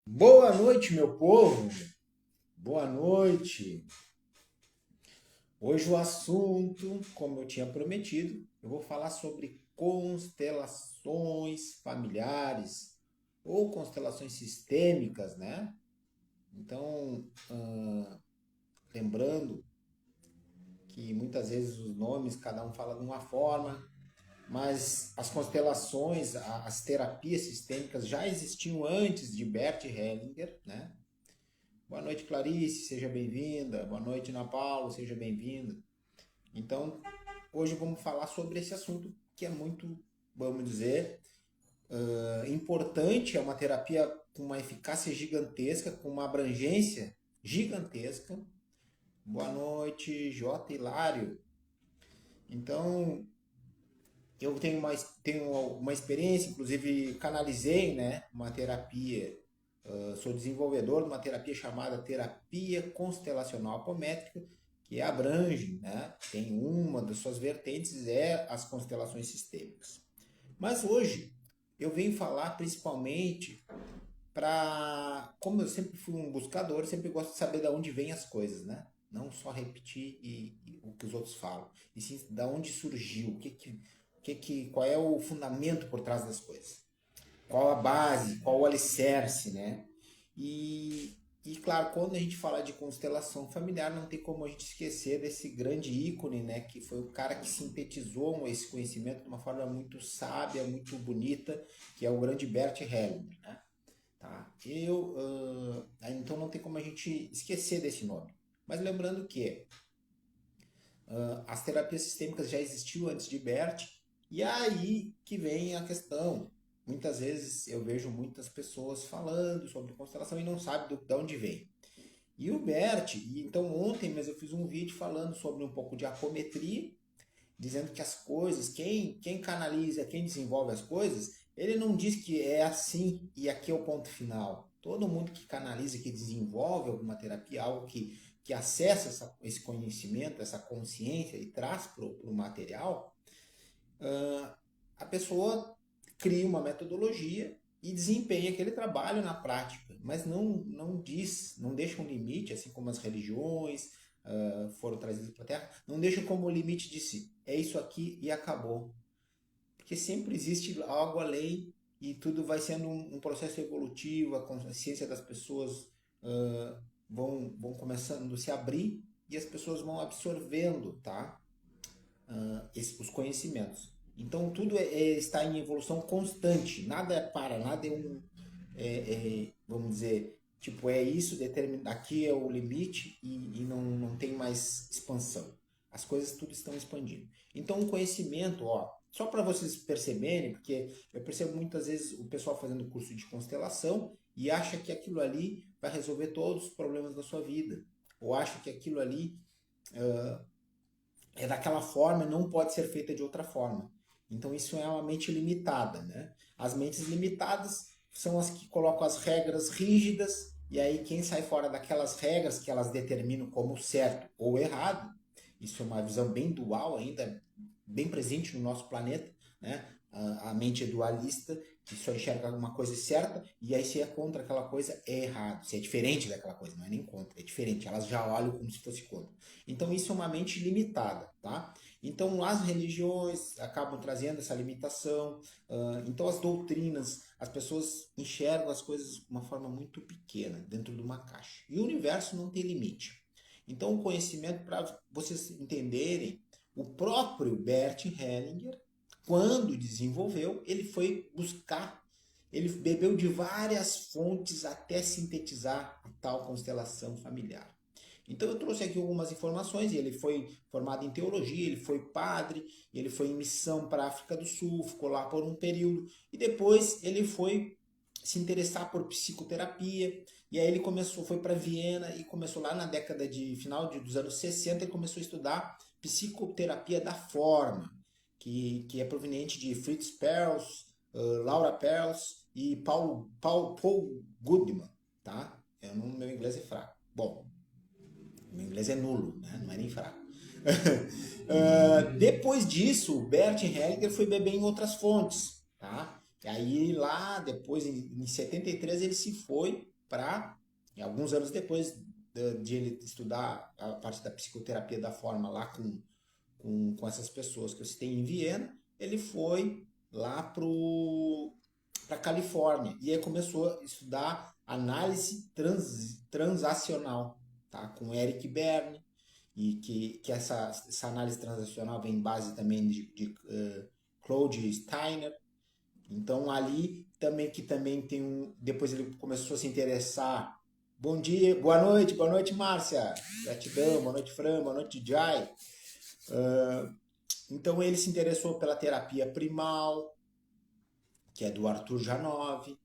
Boa noite, meu povo. Boa noite. Hoje o assunto, como eu tinha prometido, eu vou falar sobre constelações familiares ou constelações sistêmicas, né? Então, lembrando que muitas vezes os nomes cada um fala de uma forma, mas as constelações, as terapias sistêmicas já existiam antes de Bert Hellinger, né? Boa noite, Clarice, seja bem-vinda. Boa noite, Ana Paula, seja bem-vinda. Então, hoje vamos falar sobre esse assunto que é muito, vamos dizer, importante. É uma terapia com uma eficácia gigantesca, com uma abrangência gigantesca. Boa noite, J. Hilário. Então, eu tenho uma experiência, inclusive canalizei, né, uma terapia. Sou desenvolvedor de uma terapia chamada terapia constelacional apométrica, que abrange, né, tem uma das suas vertentes é as constelações sistêmicas. Mas hoje eu venho falar principalmente para, como eu sempre fui um buscador, eu sempre gosto de saber de onde vêm as coisas, né? Não só repetir o que os outros falam, e sim de onde surgiu, qual é o fundamento por trás das coisas, qual a base, qual o alicerce, né? E, claro, quando a gente fala de constelação familiar, não tem como a gente esquecer desse grande ícone, né? Que foi o cara que sintetizou esse conhecimento de uma forma muito sábia, muito bonita, que é o grande Bert Hellinger, né? Tá? Então não tem como a gente esquecer desse nome. Mas lembrando que as terapias sistêmicas já existiam antes de Bert, e aí que vem a questão. Muitas vezes eu vejo muitas pessoas falando sobre constelação e não sabem de onde vem. E o Bert, então ontem mas eu fiz um vídeo falando sobre um pouco de apometria, dizendo que as coisas, quem canaliza, quem desenvolve as coisas, ele não diz que é assim e aqui é o ponto final. Todo mundo que canaliza, que desenvolve alguma terapia, algo que acessa esse conhecimento, essa consciência e traz para o material, a pessoa cria uma metodologia e desempenha aquele trabalho na prática, mas não diz, não deixa um limite, assim como as religiões foram trazidas para a Terra, não deixa como limite de si. É isso aqui e acabou. Porque sempre existe algo além e tudo vai sendo um processo evolutivo, a consciência das pessoas vão começando a se abrir e as pessoas vão absorvendo, tá? Os conhecimentos. Então tudo está em evolução constante, nada é para, nada é vamos dizer, tipo, é isso, aqui é o limite e não tem mais expansão. As coisas tudo estão expandindo. Então o conhecimento, ó, só para vocês perceberem, porque eu percebo muitas vezes o pessoal fazendo curso de constelação e acha que aquilo ali vai resolver todos os problemas da sua vida. Ou acha que aquilo ali é daquela forma e não pode ser feita de outra forma. Então isso é uma mente limitada, né? As mentes limitadas são as que colocam as regras rígidas e aí quem sai fora daquelas regras que elas determinam como certo ou errado, isso é uma visão bem dual ainda, bem presente no nosso planeta, né? A mente é dualista, que só enxerga uma coisa certa, e aí se é contra aquela coisa, é errado. Se é diferente daquela coisa, não é nem contra, é diferente. Elas já olham como se fosse contra. Então isso é uma mente limitada, tá? Então as religiões acabam trazendo essa limitação, então as doutrinas, as pessoas enxergam as coisas de uma forma muito pequena, dentro de uma caixa. E o universo não tem limite. Então o conhecimento, para vocês entenderem, o próprio Bert Hellinger, quando desenvolveu, ele foi buscar, ele bebeu de várias fontes até sintetizar a tal constelação familiar. Então eu trouxe aqui algumas informações. Ele foi formado em teologia, ele foi padre, ele foi em missão para a África do Sul, ficou lá por um período e depois ele foi se interessar por psicoterapia. E aí ele foi para Viena e começou lá na década de dos anos 60 e começou a estudar psicoterapia da forma, que é proveniente de Fritz Perls, Laura Perls e Paul Goodman, tá? Meu inglês é fraco. Bom, meu inglês é nulo, né? Não é nem fraco. Depois disso, o Bert Hellinger foi beber em outras fontes, tá? E aí lá, depois, em 73, ele se foi para, alguns anos depois de ele estudar a parte da psicoterapia da forma lá com essas pessoas que eu citei em Viena, ele foi lá para Califórnia e aí começou a estudar análise transacional, tá? Com Eric Berne, e que essa análise transacional vem em base também de Claude Steiner. Então ali também tem um. Depois ele começou a se interessar. Bom dia, boa noite, Márcia. Gratidão, boa noite, Fran, boa noite, Jai. Então ele se interessou pela terapia primal, que é do Arthur Janov,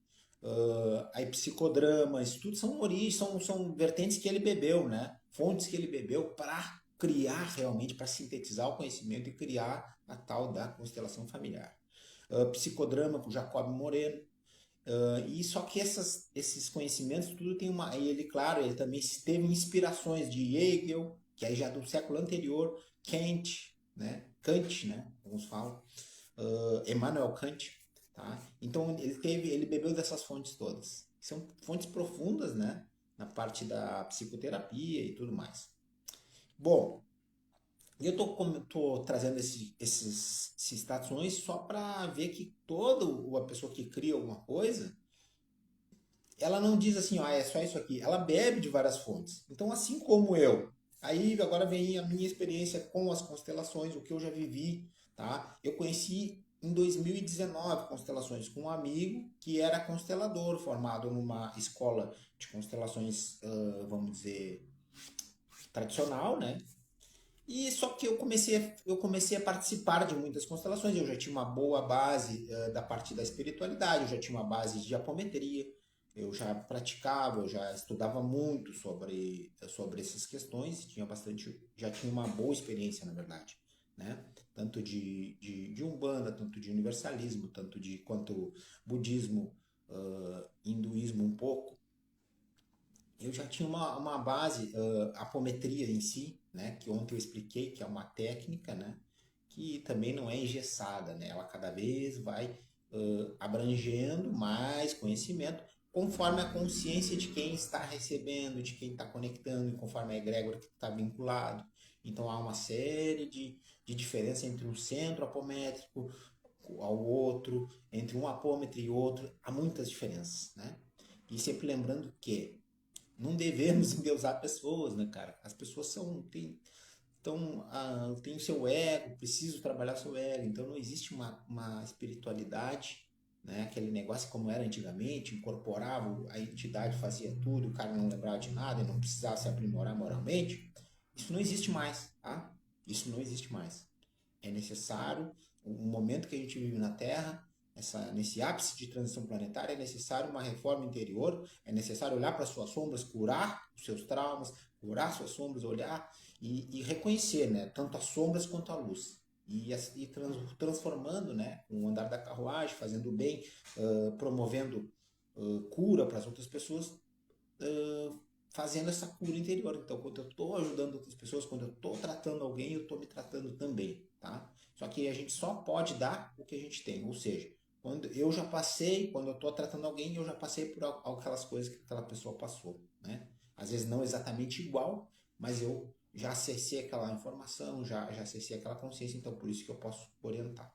aí psicodrama, isso tudo são origens, são vertentes que ele bebeu, né? Fontes que ele bebeu para criar realmente, para sintetizar o conhecimento e criar a tal da constelação familiar. Psicodrama com Jacob Moreno. E só que esses conhecimentos, tudo tem uma. Ele, claro, ele também teve inspirações de Hegel, que aí já do século anterior, Kant, né? Alguns falam, Immanuel Kant, tá? Então ele bebeu dessas fontes todas. São fontes profundas, né? Na parte da psicoterapia e tudo mais. Bom, eu tô trazendo esses citações só para ver que toda a pessoa que cria alguma coisa, ela não diz assim, ó, é só isso aqui. Ela bebe de várias fontes. Então, assim como eu, aí agora vem a minha experiência com as constelações, o que eu já vivi, tá? Eu conheci em 2019 constelações com um amigo que era constelador, formado numa escola de constelações, vamos dizer, tradicional, né? E só que eu comecei a participar de muitas constelações, eu já tinha uma boa base da parte da espiritualidade, eu já tinha uma base de apometria, eu já praticava, eu já estudava muito sobre essas questões, já tinha uma boa experiência, na verdade, né? Tanto de Umbanda, tanto de universalismo, quanto budismo, hinduísmo um pouco. Eu já tinha uma base, apometria em si, né, que ontem eu expliquei, que é uma técnica, né, que também não é engessada, né, ela cada vez vai abrangendo mais conhecimento conforme a consciência de quem está recebendo, de quem está conectando, conforme a egrégora que está vinculado. Então há uma série de diferença entre um centro apométrico ao outro, entre um apômetro e outro, há muitas diferenças, né? E sempre lembrando que não devemos endeusar pessoas, né, cara? As pessoas têm o seu ego, precisam trabalhar seu ego, então não existe uma espiritualidade, né? Aquele negócio como era antigamente, incorporava, a entidade fazia tudo, o cara não lembrava de nada e não precisava se aprimorar moralmente. Isso não existe mais, tá? Isso não existe mais. É necessário, o momento que a gente vive na Terra, nesse ápice de transição planetária, é necessário uma reforma interior, é necessário olhar para suas sombras, curar os seus traumas, curar suas sombras, olhar e reconhecer, né, tanto as sombras quanto a luz. Transformando, né, com o andar da carruagem, fazendo bem, promovendo cura para as outras pessoas, fazendo essa cura interior. Então, quando eu estou ajudando outras pessoas, quando eu estou tratando alguém, eu estou me tratando também, tá? Só que a gente só pode dar o que a gente tem, ou seja, quando eu estou tratando alguém, eu já passei por aquelas coisas que aquela pessoa passou, né? Às vezes não exatamente igual, mas eu já acessei aquela informação, já acessei aquela consciência, então por isso que eu posso orientar.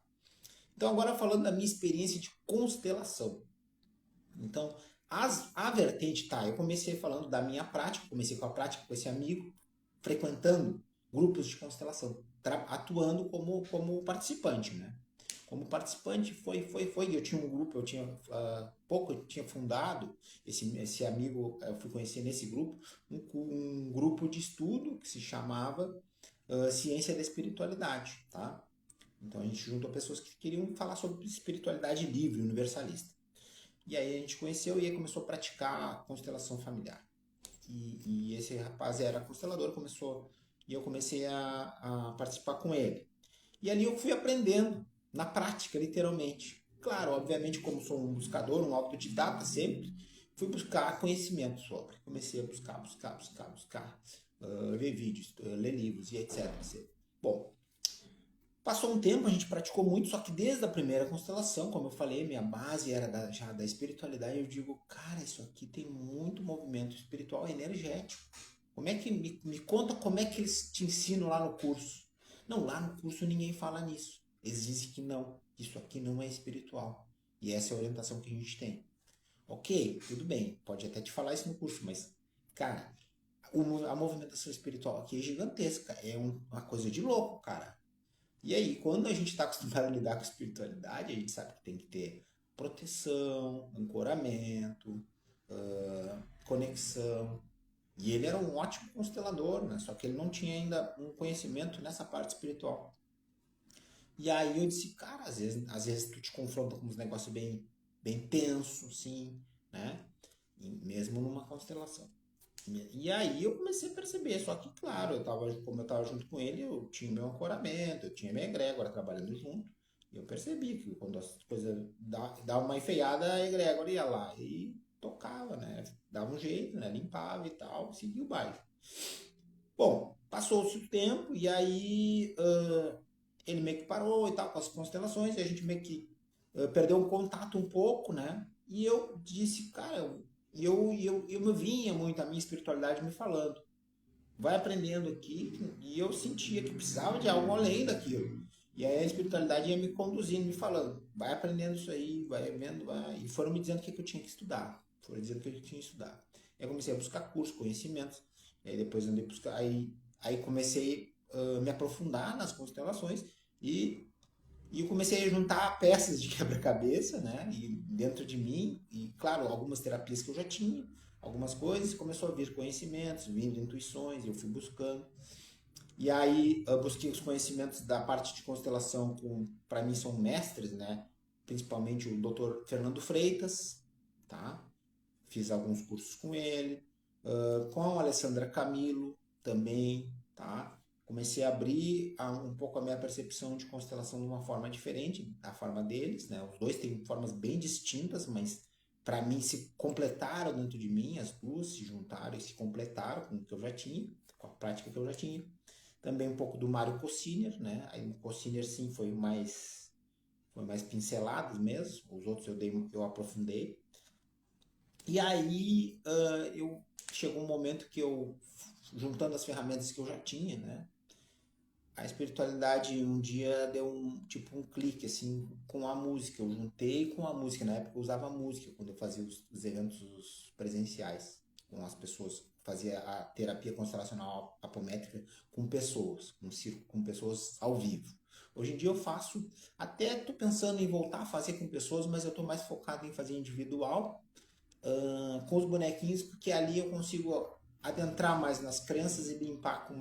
Então agora falando da minha experiência de constelação. Então, a vertente, tá, eu comecei falando da minha prática, comecei com a prática com esse amigo, frequentando grupos de constelação, atuando como participante, né? Como participante eu tinha um grupo, eu tinha fundado, esse amigo, eu fui conhecer nesse grupo, um grupo de estudo que se chamava Ciência da Espiritualidade, tá? Então a gente juntou pessoas que queriam falar sobre espiritualidade livre, universalista. E aí a gente conheceu e aí começou a praticar a constelação familiar. E esse rapaz era constelador, e eu comecei a participar com ele. E ali eu fui aprendendo, na prática, literalmente. Claro, obviamente, como sou um buscador, um autodidata sempre, fui buscar conhecimento sobre. Comecei a buscar, ler vídeos, ler livros e etc. Bom, Passou um tempo, a gente praticou muito, só que desde a primeira constelação, como eu falei, minha base era já da espiritualidade. Eu digo, cara, isso aqui tem muito movimento espiritual energético. Como é que me conta como é que eles te ensinam lá no curso? Não, lá no curso ninguém fala nisso. Eles dizem que não, isso aqui não é espiritual. E essa é a orientação que a gente tem. Ok, tudo bem, pode até te falar isso no curso, mas, cara, a movimentação espiritual aqui é gigantesca, é uma coisa de louco, cara. E aí, quando a gente está acostumado a lidar com espiritualidade, a gente sabe que tem que ter proteção, ancoramento, conexão. E ele era um ótimo constelador, né? Só que ele não tinha ainda um conhecimento nessa parte espiritual. E aí eu disse, cara, às vezes tu te confronta com uns negócios bem tensos, sim, né? E mesmo numa constelação. E aí eu comecei a perceber, só que, claro, como eu estava junto com ele, eu tinha meu ancoramento, eu tinha minha egrégora trabalhando junto. E eu percebi que quando as coisas dava uma enfeiada, a egrégora ia lá e tocava, né? Dava um jeito, né? Limpava e tal, seguia o baile. Bom, passou-se o tempo e aí ele meio que parou e tal com as constelações e a gente meio que perdeu um contato um pouco, né? E eu disse, cara, eu me vinha muito a minha espiritualidade me falando, vai aprendendo aqui, e eu sentia que precisava de algo além daquilo. E aí a espiritualidade ia me conduzindo, me falando, vai aprendendo isso aí, vai vendo, vai. E foram me dizendo o que eu tinha que estudar. Foram dizendo que eu tinha que estudar. Eu comecei a buscar cursos, conhecimentos, e aí depois andei buscar, aí comecei a me aprofundar nas constelações e eu comecei a juntar peças de quebra-cabeça, né? E dentro de mim, e claro, algumas terapias que eu já tinha, algumas coisas, começou a vir conhecimentos, vindo intuições, eu fui buscando. E aí eu busquei os conhecimentos da parte de constelação com, para mim são mestres, né? Principalmente o Dr. Fernando Freitas, tá? Fiz alguns cursos com ele, com a Alessandra Camilo também, tá? Comecei a abrir um pouco a minha percepção de constelação de uma forma diferente da forma deles, né? Os dois têm formas bem distintas, mas para mim se completaram dentro de mim, as duas se juntaram e se completaram com o que eu já tinha, com a prática que eu já tinha. Também um pouco do Mário Cociner, né? Aí o Cociner sim foi mais pincelado mesmo, os outros eu aprofundei. E aí chegou um momento que eu, juntando as ferramentas que eu já tinha, né? A espiritualidade um dia deu um clique assim com a música. Eu juntei com a música. Na época eu usava música quando eu fazia os eventos presenciais com as pessoas. Fazia a terapia constelacional apométrica com pessoas, com pessoas ao vivo. Hoje em dia eu faço, até tô pensando em voltar a fazer com pessoas, mas eu tô mais focado em fazer individual com os bonequinhos, porque ali eu consigo adentrar mais nas crenças e limpar com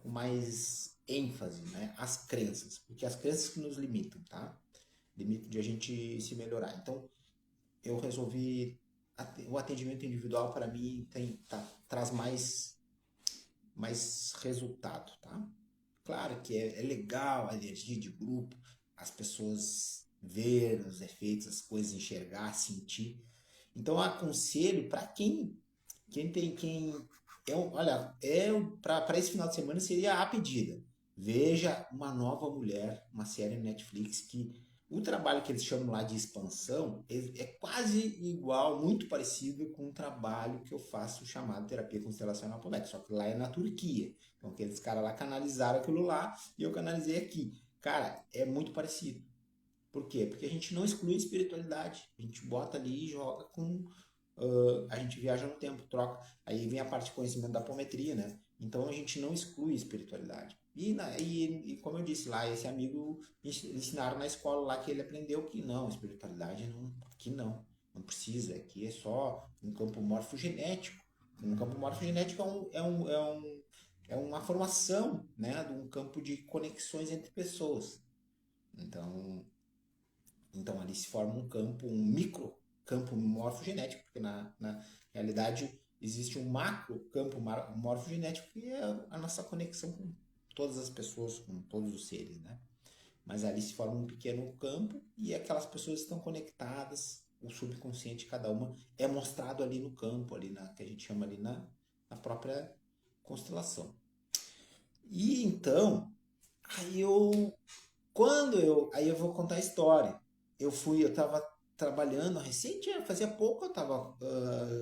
mais ênfase, né? As crenças, porque as crenças que nos limitam, tá? Limitam de a gente se melhorar. Então, eu resolvi o atendimento individual para mim traz mais resultado, tá? Claro que é legal a energia de grupo, as pessoas ver os efeitos, as coisas, enxergar, sentir. Então eu aconselho para quem olha, para esse final de semana seria a pedida. Veja Uma Nova Mulher, uma série no Netflix que o trabalho que eles chamam lá de expansão é quase igual, muito parecido com o trabalho que eu faço chamado terapia constelacional apométrica, só que lá é na Turquia. Então aqueles caras lá canalizaram aquilo lá e eu canalizei aqui. Cara, é muito parecido. Por quê? Porque a gente não exclui espiritualidade. A gente bota ali e joga com. A gente viaja no tempo, troca. Aí vem a parte de conhecimento da apometria, né? Então a gente não exclui espiritualidade. E como eu disse lá, esse amigo ensinaram na escola lá que ele aprendeu que não, espiritualidade não, aqui não. Não precisa, aqui é só um campo morfogenético. Um campo morfogenético é uma formação, né, de um campo de conexões entre pessoas. Então ali se forma um micro campo morfogenético, porque na realidade existe um macro campo morfogenético que é a nossa conexão com todas as pessoas, com todos os seres, né? Mas ali se forma um pequeno campo e aquelas pessoas estão conectadas, o subconsciente de cada uma é mostrado ali no campo, que a gente chama ali na própria constelação. E então, Aí eu, aí eu vou contar a história. Eu tava trabalhando recente, fazia pouco eu tava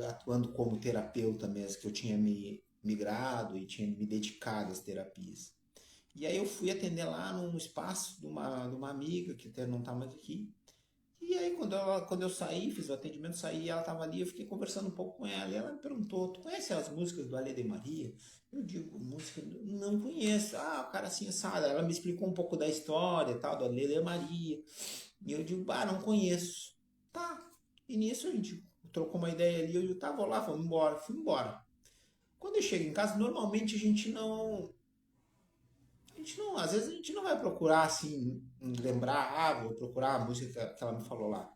atuando como terapeuta mesmo, que eu tinha me migrado e tinha me dedicado às terapias. E aí eu fui atender lá num espaço de uma amiga que até não tá mais aqui. E aí quando eu saí, fiz o atendimento, saí, ela estava ali, eu fiquei conversando um pouco com ela, e ela me perguntou, tu conhece as músicas do Alê de Maria? Eu digo, música, não conheço. Ah, o cara assim, sabe? Ela me explicou um pouco da história e tal, do Alê de Maria. E eu digo, bah, não conheço. Tá. E nisso a gente trocou uma ideia ali, eu digo, tá, vou lá, vamos embora. Fui embora. Quando eu chego em casa, normalmente às vezes a gente não vai procurar assim, lembrar, vou procurar a música que ela me falou lá.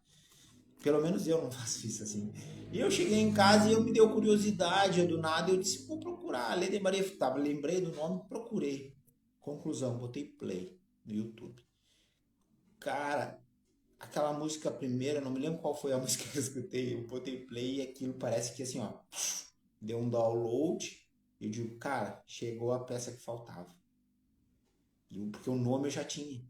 Pelo menos eu não faço isso assim. E eu cheguei em casa e eu me deu curiosidade, eu do nada eu disse, vou procurar. Lady Maria Furtado, lembrei do nome, procurei. Conclusão, botei play no YouTube. Cara, aquela música primeira, não me lembro qual foi a música que eu escutei, eu botei play e aquilo parece que assim, ó, deu um download. Eu digo, cara, chegou a peça que faltava. Porque o nome eu já tinha.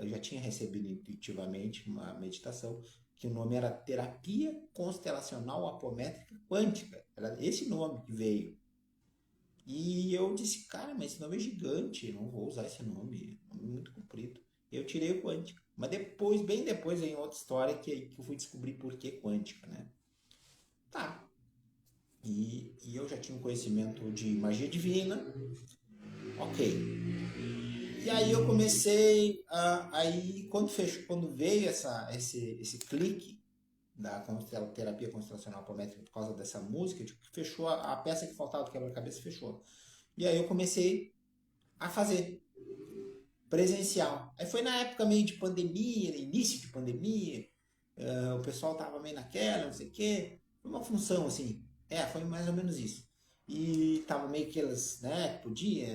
Eu já tinha recebido intuitivamente uma meditação que o nome era Terapia Constelacional Apométrica Quântica. Era esse nome que veio. E eu disse, cara, mas esse nome é gigante, não vou usar esse nome, é muito comprido. Eu tirei o quântica. Mas depois, bem depois, em outra história que eu fui descobrir por que quântica, né? Tá. E eu já tinha um conhecimento de magia divina, ok. E aí eu comecei aí quando veio esse clique da terapia constelacional apométrica por causa dessa música, tipo, fechou a peça que faltava do quebra-cabeça fechou. E aí eu comecei a fazer presencial. Aí foi na época meio de pandemia, início de pandemia, o pessoal tava meio naquela, não sei o quê. Foi uma função assim. Foi mais ou menos isso. E tava meio que elas, né,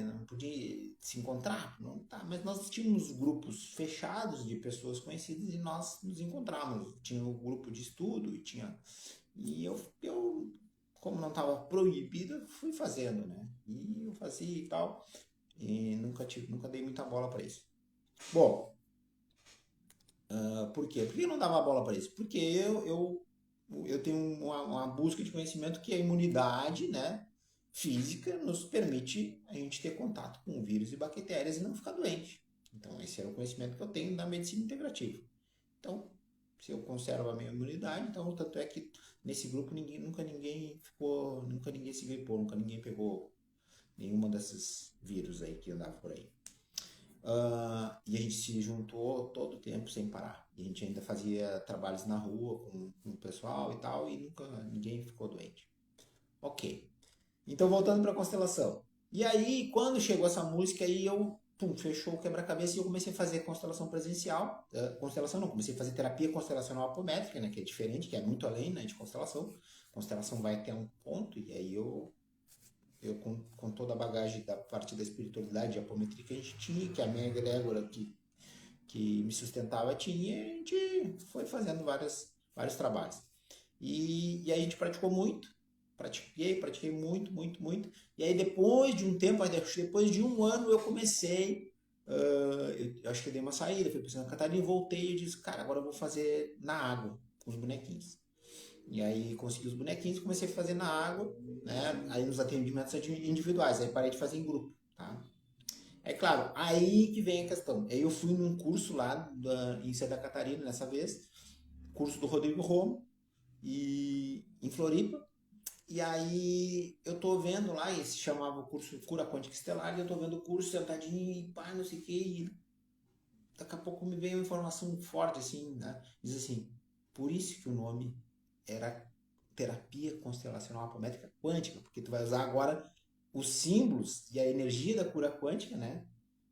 não podia se encontrar, não tá, mas nós tínhamos grupos fechados de pessoas conhecidas e nós nos encontrávamos. Tinha o grupo de estudo e eu como não estava proibido, fui fazendo, né? E eu fazia e tal, e nunca dei muita bola para isso. Bom, por quê? Por que eu não dava bola para isso? Porque eu tenho uma busca de conhecimento que a imunidade, né, física nos permite a gente ter contato com vírus e bactérias e não ficar doente. Então, esse é o conhecimento que eu tenho da medicina integrativa. Então, se eu conservo a minha imunidade, então, tanto é que nesse grupo nunca ninguém se gripou, nunca ninguém pegou nenhuma desses vírus aí que andava por aí. E a gente se juntou todo o tempo sem parar. E a gente ainda fazia trabalhos na rua com o pessoal e tal, e nunca ninguém ficou doente. Ok. Então, voltando para a constelação. E aí, quando chegou essa música, aí fechou o quebra-cabeça e eu comecei a fazer constelação presencial. Constelação não, comecei a fazer terapia constelacional apométrica, né, que é diferente, que é muito além, né, de constelação. Constelação vai até um ponto, e aí eu com toda a bagagem da parte da espiritualidade e apometria que a gente tinha, que a minha egrégora que me sustentava tinha, a gente foi fazendo vários trabalhos. E aí a gente praticou muito, pratiquei muito, muito, muito. E aí depois de um tempo, depois de um ano, eu comecei, eu acho que eu dei uma saída, fui para Santa Catarina e voltei e disse, cara, agora eu vou fazer na água, com os bonequinhos. E aí consegui os bonequinhos e comecei a fazer na água, né? Aí nos atendimentos individuais, aí parei de fazer em grupo, tá? É claro, aí que vem a questão. Aí eu fui num curso lá em Santa Catarina, dessa vez, curso do Rodrigo Romo, e em Floripa. E aí eu tô vendo lá, e se chamava o curso Cura Quântica Estelar, e eu tô vendo o curso sentadinho e pá, não sei o que, e daqui a pouco me veio uma informação forte, assim, né? Diz assim, por isso que o nome era terapia constelacional apométrica quântica, porque tu vai usar agora os símbolos e a energia da cura quântica, né?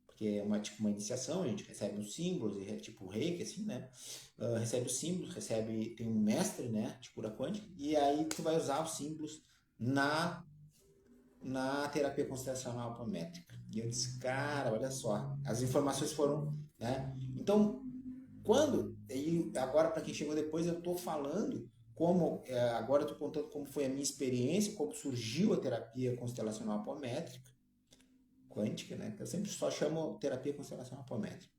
Porque é tipo uma iniciação, a gente recebe os símbolos, e tipo reiki, assim, né? Recebe os símbolos, tem um mestre, né, de cura quântica, e aí tu vai usar os símbolos na, na terapia constelacional apométrica. E eu disse, cara, olha só, as informações foram, né? Então, agora para quem chegou depois, eu estou falando agora eu estou contando como foi a minha experiência, como surgiu a terapia constelacional apométrica, quântica, né? Que eu sempre só chamo terapia constelacional apométrica.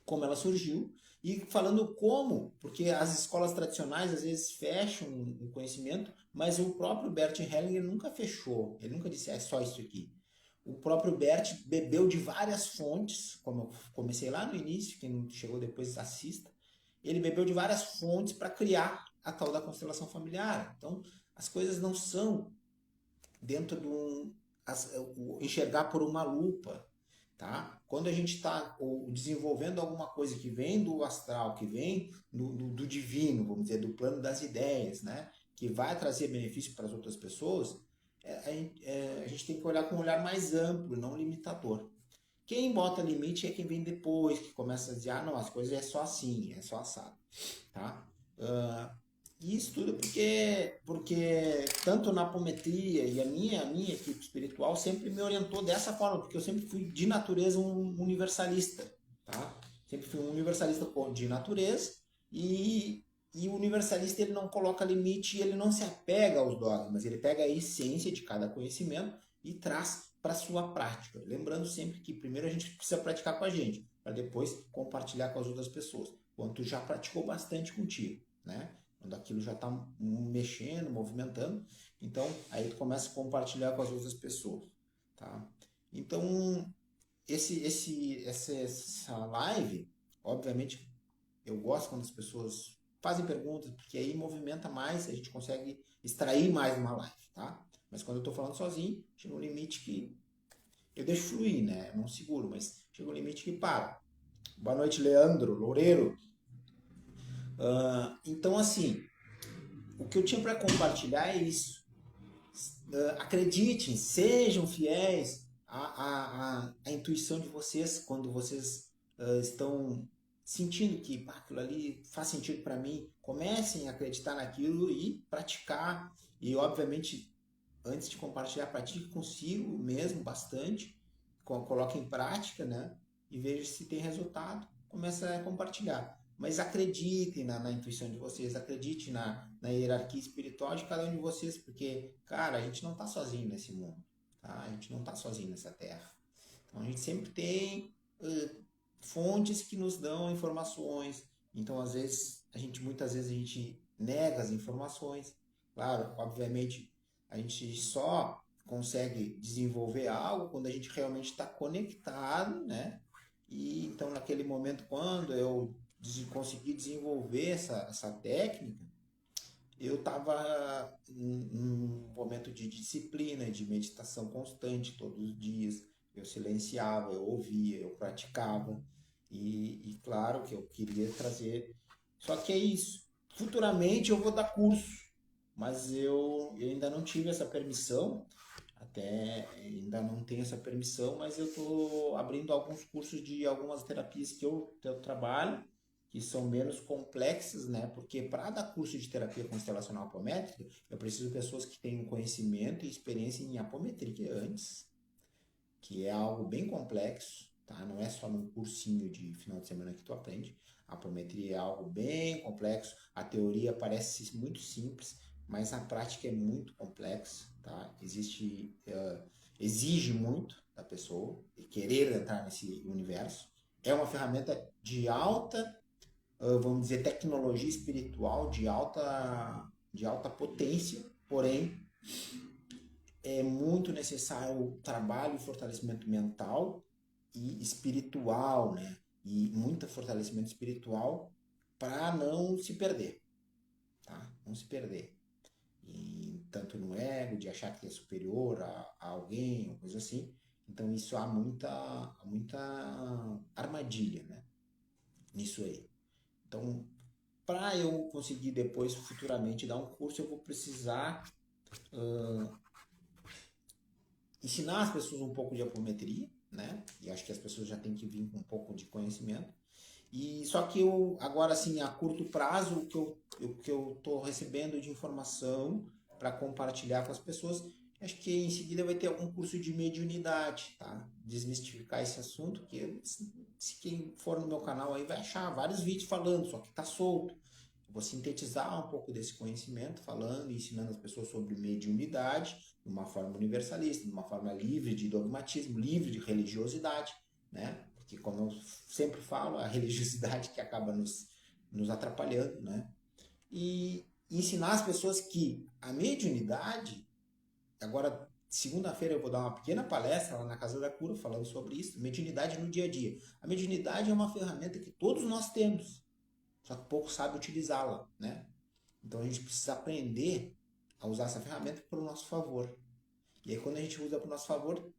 Como ela surgiu e falando como, porque as escolas tradicionais às vezes fecham o conhecimento, mas o próprio Bert Hellinger nunca fechou, ele nunca disse é só isso aqui. O próprio Bert bebeu de várias fontes, como eu comecei lá no início, quem chegou depois assista, ele bebeu de várias fontes para criar a tal da constelação familiar. Então, as coisas não são dentro de enxergar por uma lupa, tá? Quando a gente está desenvolvendo alguma coisa que vem do astral, que vem do divino, vamos dizer, do plano das ideias, né? Que vai trazer benefício para as outras pessoas, a gente tem que olhar com um olhar mais amplo, não limitador. Quem bota limite é quem vem depois, que começa a dizer, ah, não, as coisas é só assim, é só assado, tá? Isso tudo porque tanto na apometria e a minha equipe espiritual sempre me orientou dessa forma, porque eu sempre fui de natureza um universalista, tá? Sempre fui um universalista de natureza e o universalista ele não coloca limite e ele não se apega aos dogmas, ele pega a essência de cada conhecimento e traz para a sua prática. Lembrando sempre que primeiro a gente precisa praticar com a gente, para depois compartilhar com as outras pessoas. Quando tu já praticou bastante contigo, né? Quando aquilo já está mexendo, movimentando, então aí tu começa a compartilhar com as outras pessoas, tá? Então, essa live, obviamente, eu gosto quando as pessoas fazem perguntas, porque aí movimenta mais, a gente consegue extrair mais uma live, tá? Mas quando eu estou falando sozinho, chega um limite que eu deixo fluir, né? Eu não seguro, mas chega um limite que para. Boa noite, Leandro Loureiro. Então, assim, o que eu tinha para compartilhar é isso. Acreditem, sejam fiéis à intuição de vocês quando vocês estão sentindo que aquilo ali faz sentido para mim. Comecem a acreditar naquilo e praticar. E, obviamente, antes de compartilhar, pratique consigo mesmo bastante. Coloque em prática, né? E veja se tem resultado. Comece a compartilhar. Mas acreditem na intuição de vocês, acreditem na hierarquia espiritual de cada um de vocês, porque, cara, a gente não está sozinho nesse mundo, tá? A gente não está sozinho nessa terra. Então a gente sempre tem fontes que nos dão informações. Então, muitas vezes a gente nega as informações. Claro, obviamente, a gente só consegue desenvolver algo quando a gente realmente está conectado, né? E então, naquele momento, quando eu consegui desenvolver essa técnica, eu estava num momento de disciplina, de meditação constante, todos os dias. Eu silenciava, eu ouvia, eu praticava. E claro que eu queria trazer. Só que é isso. Futuramente eu vou dar curso, mas eu ainda não tive essa permissão. Até ainda não tenho essa permissão, mas eu estou abrindo alguns cursos de algumas terapias que eu trabalho, que são menos complexas, né? Porque para dar curso de terapia constelacional apométrica, eu preciso de pessoas que tenham conhecimento e experiência em apometria antes, que é algo bem complexo, tá? Não é só num cursinho de final de semana que tu aprende. A apometria é algo bem complexo, a teoria parece muito simples, mas a prática é muito complexa, tá? Exige muito da pessoa querer entrar nesse universo. É uma ferramenta de alta, vamos dizer, tecnologia espiritual, de alta potência, porém é muito necessário o trabalho e fortalecimento mental e espiritual, né? E muito fortalecimento espiritual para não se perder, tá? Não se perder. E tanto no ego, de achar que é superior a alguém, ou coisa assim. Então isso há muita armadilha, né? Nisso aí. Então, para eu conseguir depois, futuramente, dar um curso, eu vou precisar ensinar as pessoas um pouco de apometria, né? E acho que as pessoas já têm que vir com um pouco de conhecimento. E só que eu, agora assim, a curto prazo, o que eu tô recebendo de informação para compartilhar com as pessoas, acho que em seguida vai ter algum curso de mediunidade, tá? Desmistificar esse assunto, que se quem for no meu canal aí vai achar vários vídeos falando, só que tá solto. vou sintetizar um pouco desse conhecimento, falando e ensinando as pessoas sobre mediunidade, de uma forma universalista, de uma forma livre de dogmatismo, livre de religiosidade, né? Porque, como eu sempre falo, a religiosidade que acaba nos atrapalhando, né? E ensinar as pessoas que a mediunidade, agora, segunda-feira eu vou dar uma pequena palestra lá na Casa da Cura falando sobre isso, mediunidade no dia a dia. A mediunidade é uma ferramenta que todos nós temos, só que pouco sabe utilizá-la, né? Então a gente precisa aprender a usar essa ferramenta para o nosso favor. E aí quando a gente usa para o nosso favor,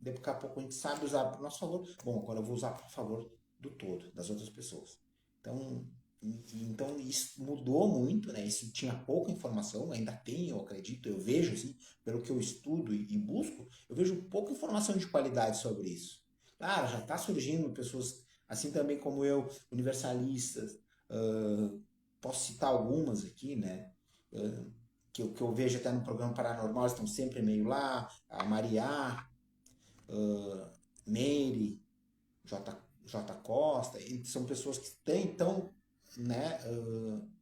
daqui a pouco a gente sabe usar para o nosso favor. Bom, agora eu vou usar para o favor do todo, das outras pessoas. Então isso mudou muito, né? Isso tinha pouca informação, ainda tem, eu acredito, eu vejo assim, pelo que eu estudo e busco, eu vejo pouca informação de qualidade sobre isso. Claro, já está surgindo pessoas assim também como eu, universalistas, posso citar algumas aqui, né? Que eu vejo até no programa Paranormal, estão sempre meio lá, a Maria, Meire, J. Costa, são pessoas que estão, né,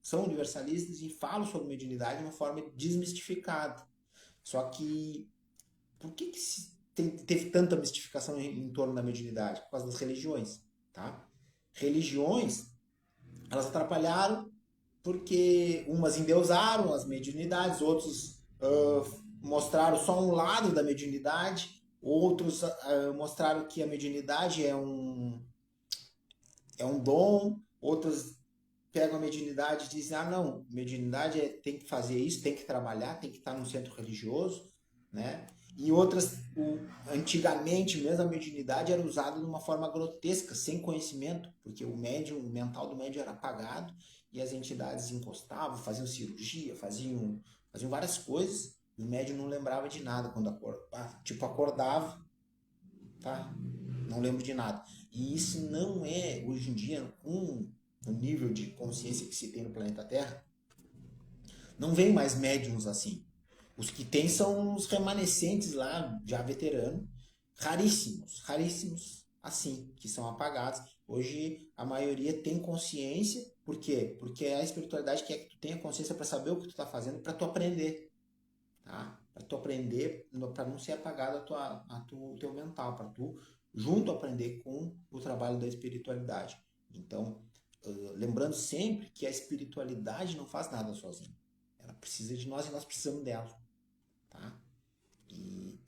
são universalistas e falam sobre mediunidade de uma forma desmistificada. Só que, por que teve tanta mistificação em torno da mediunidade? Por causa das religiões, tá? Religiões, elas atrapalharam porque umas endeusaram as mediunidades, outros mostraram só um lado da mediunidade, outros mostraram que a mediunidade é um dom, outros pegam a mediunidade e dizem, não, mediunidade tem que fazer isso, tem que trabalhar, tem que estar num centro religioso, né? E outras, antigamente mesmo a mediunidade era usada de uma forma grotesca, sem conhecimento, porque o mental do médium era apagado e as entidades encostavam, faziam cirurgia, faziam várias coisas, e o médium não lembrava de nada quando acordava, tá? Não lembro de nada. E isso não é, hoje em dia, o nível de consciência que se tem no planeta Terra, não vem mais médiums assim. Os que tem são os remanescentes lá, já veteranos, raríssimos assim, que são apagados. Hoje a maioria tem consciência, por quê? Porque a espiritualidade quer que tu tenha consciência para saber o que tu está fazendo, para tu aprender, tá? Para tu aprender, para não ser apagado o teu mental, para tu junto aprender com o trabalho da espiritualidade. Então, lembrando sempre que a espiritualidade não faz nada sozinha. Ela precisa de nós e nós precisamos dela, tá?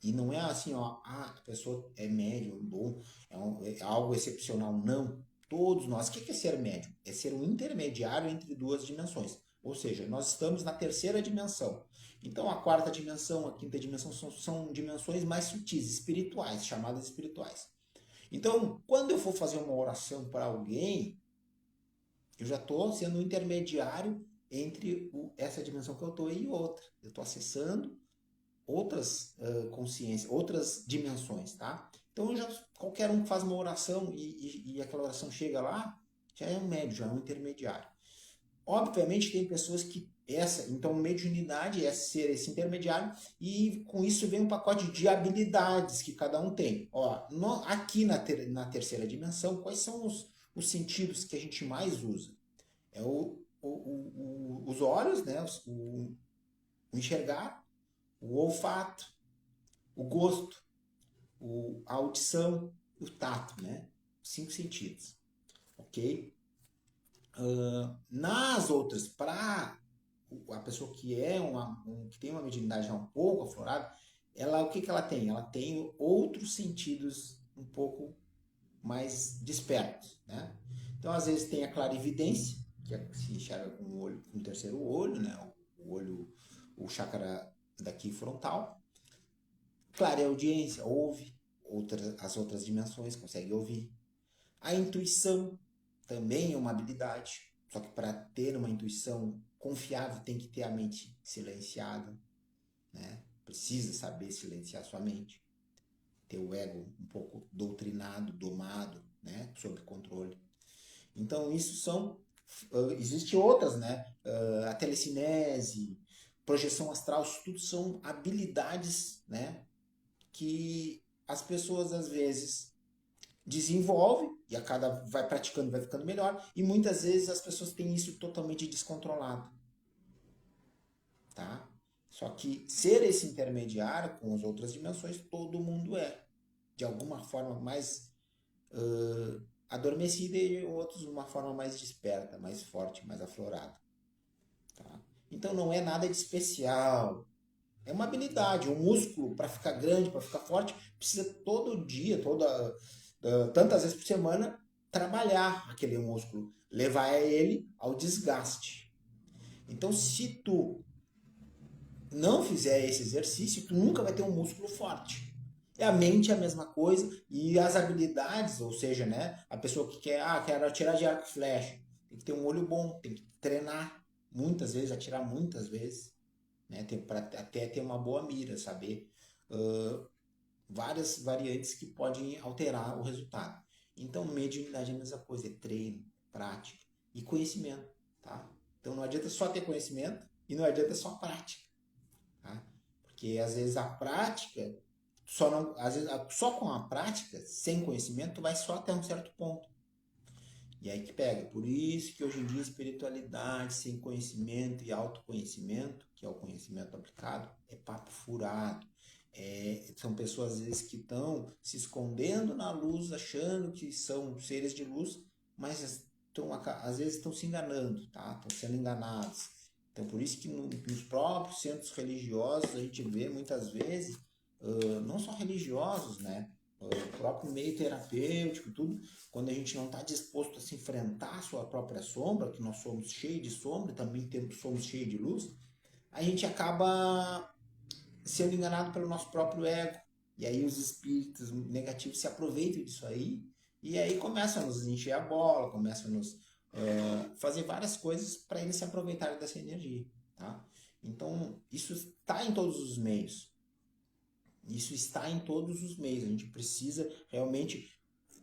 E não é assim, a pessoa é médium, bom, é algo excepcional. Não. Todos nós. O que é ser médium? É ser um intermediário entre duas dimensões. Ou seja, nós estamos na terceira dimensão. Então, a quarta dimensão, a quinta dimensão são dimensões mais sutis, espirituais, chamadas espirituais. Então, quando eu for fazer uma oração para alguém, eu já estou sendo um intermediário entre essa dimensão que eu estou e outra. Eu estou acessando outras consciências, outras dimensões, tá? Então, qualquer um que faz uma oração e aquela oração chega lá, já é um médium, já é um intermediário. Obviamente, tem pessoas que então, mediunidade é ser esse intermediário e com isso vem um pacote de habilidades que cada um tem. Aqui na terceira dimensão, quais são os sentidos que a gente mais usa? É os olhos, né? O enxergar, o olfato, o gosto, a audição, o tato, né? 5 sentidos, ok? Nas outras, para a pessoa que que tem uma mediunidade já um pouco aflorada, o que ela tem? Ela tem outros sentidos um pouco mais despertos, né? Então, às vezes tem a clarividência, que se enxerga com o olho, com o terceiro olho, né? O chakra daqui frontal. Clareaudiência, ouve as outras dimensões, consegue ouvir. A intuição também é uma habilidade, só que para ter uma intuição confiável tem que ter a mente silenciada, né? Precisa saber silenciar sua mente, ter o ego um pouco doutrinado, domado, né? Sob controle. Então isso existe outras, né? A telecinese, projeção astral, isso tudo são habilidades, né? Que as pessoas às vezes desenvolve e a cada vai praticando vai ficando melhor. E muitas vezes as pessoas têm isso totalmente descontrolado, tá? Só que ser esse intermediário com as outras dimensões, todo mundo é. De alguma forma mais adormecida e outros de uma forma mais desperta, mais forte, mais aflorada. Tá? Então não é nada de especial. É uma habilidade. O músculo, para ficar grande, para ficar forte, precisa todo dia, tantas vezes por semana, trabalhar aquele músculo, levar ele ao desgaste. Então, se tu não fizer esse exercício, tu nunca vai ter um músculo forte. E a mente é a mesma coisa, e as habilidades, ou seja, né, a pessoa que quer atirar de arco e flecha, tem que ter um olho bom, tem que treinar muitas vezes, atirar muitas vezes, né, para até ter uma boa mira, saber várias variantes que podem alterar o resultado. Então, mediunidade é a mesma coisa, é treino, prática e conhecimento, tá? Então não adianta só ter conhecimento e não adianta só prática. Tá? Porque às vezes a prática, só não, às vezes, só com a prática, sem conhecimento, tu vai só até um certo ponto. E aí que pega. Por isso que hoje em dia espiritualidade sem conhecimento e autoconhecimento, que é o conhecimento aplicado, é papo furado. São pessoas às vezes que estão se escondendo na luz, achando que são seres de luz, mas às vezes estão se enganando, tá? Estão sendo enganados. Então, por isso que nos próprios centros religiosos a gente vê muitas vezes, não só religiosos, né? O próprio meio terapêutico, tudo, quando a gente não está disposto a se enfrentar a sua própria sombra, que nós somos cheios de sombra, também somos cheios de luz, a gente acaba sendo enganado pelo nosso próprio ego. E aí os espíritos negativos se aproveitam disso aí, e aí começam a nos encher a bola, começam a nos fazer várias coisas para eles se aproveitarem dessa energia. Tá? Então, isso está em todos os meios. Isso está em todos os meios. A gente precisa realmente.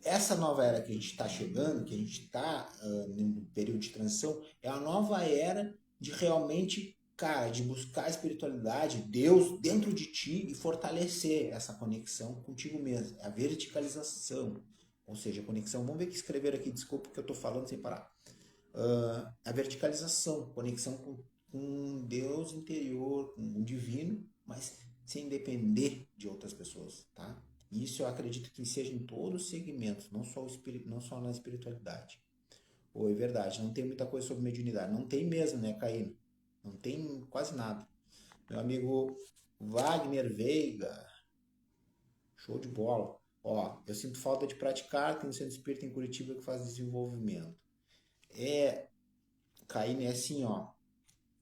Essa nova era que a gente está chegando, que a gente está no período de transição, é a nova era de realmente, cara, de buscar a espiritualidade, Deus dentro de ti e fortalecer essa conexão contigo mesmo. É a verticalização. Ou seja, a conexão. Vamos ver o que escreveram aqui, desculpa que eu estou falando sem parar. A verticalização, conexão com Deus interior, com o divino, mas sem depender de outras pessoas, tá? Isso eu acredito que seja em todos os segmentos, não só na espiritualidade. Ou é verdade, não tem muita coisa sobre mediunidade. Não tem mesmo, né, Caíno? Não tem quase nada. Meu amigo Wagner Veiga, show de bola. Ó, eu sinto falta de praticar, tem um centro espírita em Curitiba que faz desenvolvimento. Caíno é assim, ó,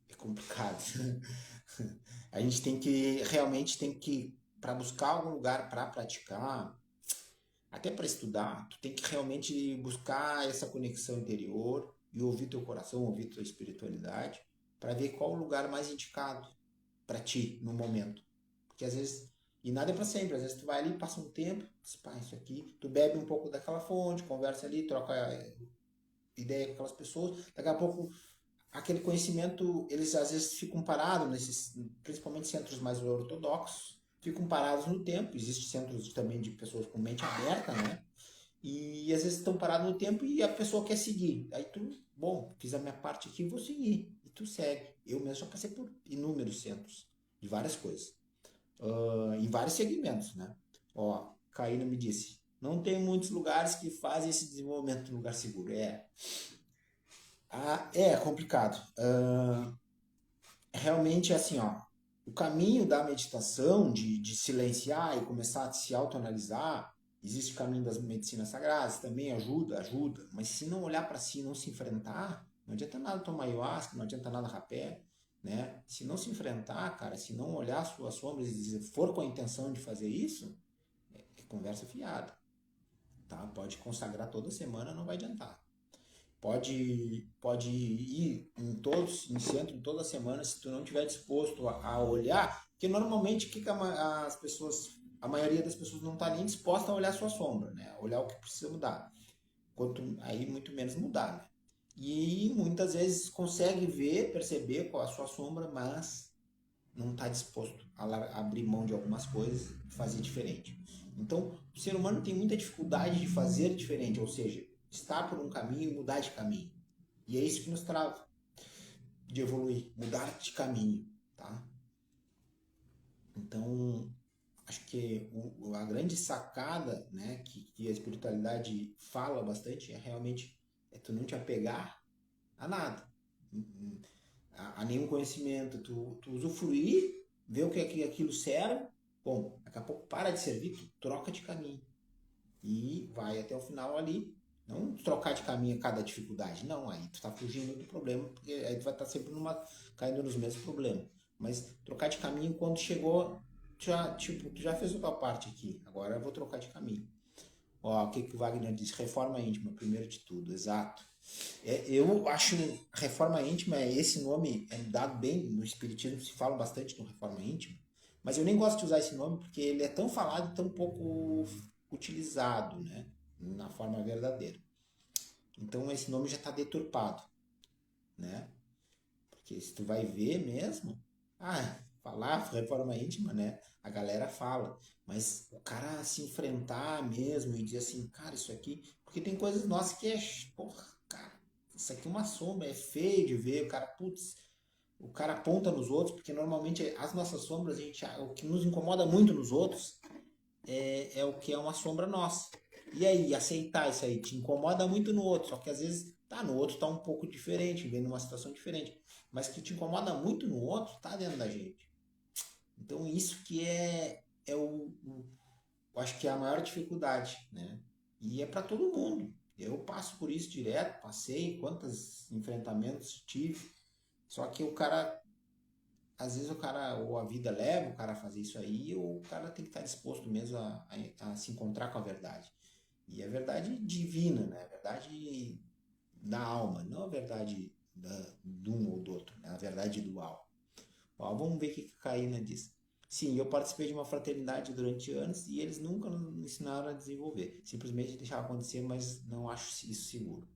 é complicado. A gente tem que, para buscar algum lugar para praticar, até para estudar, tu tem que realmente buscar essa conexão interior e ouvir teu coração, ouvir tua espiritualidade, para ver qual o lugar mais indicado para ti no momento. Porque às vezes, e nada é para sempre, às vezes tu vai ali, passa um tempo, diz, pá, isso aqui, tu bebe um pouco daquela fonte, conversa ali, troca ideia com aquelas pessoas, daqui a pouco aquele conhecimento, eles às vezes ficam parados, principalmente centros mais ortodoxos, ficam parados no tempo. Existem centros também de pessoas com mente aberta, né? E às vezes estão parados no tempo e a pessoa quer seguir. Aí tu, bom, fiz a minha parte aqui, vou seguir. E tu segue. Eu mesmo já passei por inúmeros centros de várias coisas. Em vários segmentos, né? Ó, Caína me disse, não tem muitos lugares que fazem esse desenvolvimento no lugar seguro. É complicado. Realmente, assim, ó, o caminho da meditação, de silenciar e começar a se autoanalisar, existe o caminho das medicinas sagradas, também ajuda, mas se não olhar para si, não se enfrentar, não adianta nada tomar ayahuasca, não adianta nada rapé, né? Se não se enfrentar, cara, se não olhar as suas sombras e dizer, for com a intenção de fazer isso, é conversa fiada, tá? Pode consagrar toda semana, não vai adiantar. Pode ir em centro toda semana se tu não estiver disposto a olhar, porque normalmente que as pessoas, a maioria das pessoas não está nem disposta a olhar a sua sombra, né? Olhar o que precisa mudar. Quanto aí muito menos mudar, né? E muitas vezes consegue ver, perceber qual a sua sombra, mas não está disposto a abrir mão de algumas coisas e fazer diferente. Então, o ser humano tem muita dificuldade de fazer diferente, ou seja, estar por um caminho e mudar de caminho. E é isso que nos trava de evoluir, mudar de caminho, tá? Então, acho que a grande sacada, né, que a espiritualidade fala bastante é realmente tu não te apegar a nada, a nenhum conhecimento, tu usufruir, ver o que aquilo serve, bom, daqui a pouco para de servir, tu troca de caminho e vai até o final ali. Não trocar de caminho a cada dificuldade, não, aí tu tá fugindo do problema, porque aí tu vai estar sempre caindo nos mesmos problemas. Mas trocar de caminho quando chegou, tu já fez a tua parte aqui, agora eu vou trocar de caminho. Ó, o que o Wagner disse? Reforma íntima, primeiro de tudo, exato. Eu acho reforma íntima, esse nome é dado bem, no Espiritismo se fala bastante no reforma íntima, mas eu nem gosto de usar esse nome porque ele é tão falado e tão pouco utilizado, né, na forma verdadeira. Então esse nome já está deturpado, né? Porque se tu vai ver mesmo, falar reforma íntima, né? A galera fala, mas o cara se enfrentar mesmo e dizer assim, cara, isso aqui, porque tem coisas nossas que é, porra, cara, isso aqui é uma sombra, é feio de ver, o cara, putz, o cara aponta nos outros, porque normalmente as nossas sombras, o que nos incomoda muito nos outros é o que é uma sombra nossa. E aí, aceitar isso aí te incomoda muito no outro, só que às vezes no outro tá um pouco diferente, vem numa situação diferente, mas que te incomoda muito no outro tá dentro da gente. Então isso que eu acho que é a maior dificuldade, né? E é para todo mundo. Eu passo por isso direto, passei, quantos enfrentamentos tive. Só que às vezes ou a vida leva o cara a fazer isso aí, ou o cara tem que estar disposto mesmo a se encontrar com a verdade. E a verdade divina, né? A verdade da alma, não a verdade de um ou do outro, né? A verdade dual. Ó, vamos ver o que a Caína diz. Sim, eu participei de uma fraternidade durante anos e eles nunca nos ensinaram a desenvolver. Simplesmente deixaram acontecer, mas não acho isso seguro.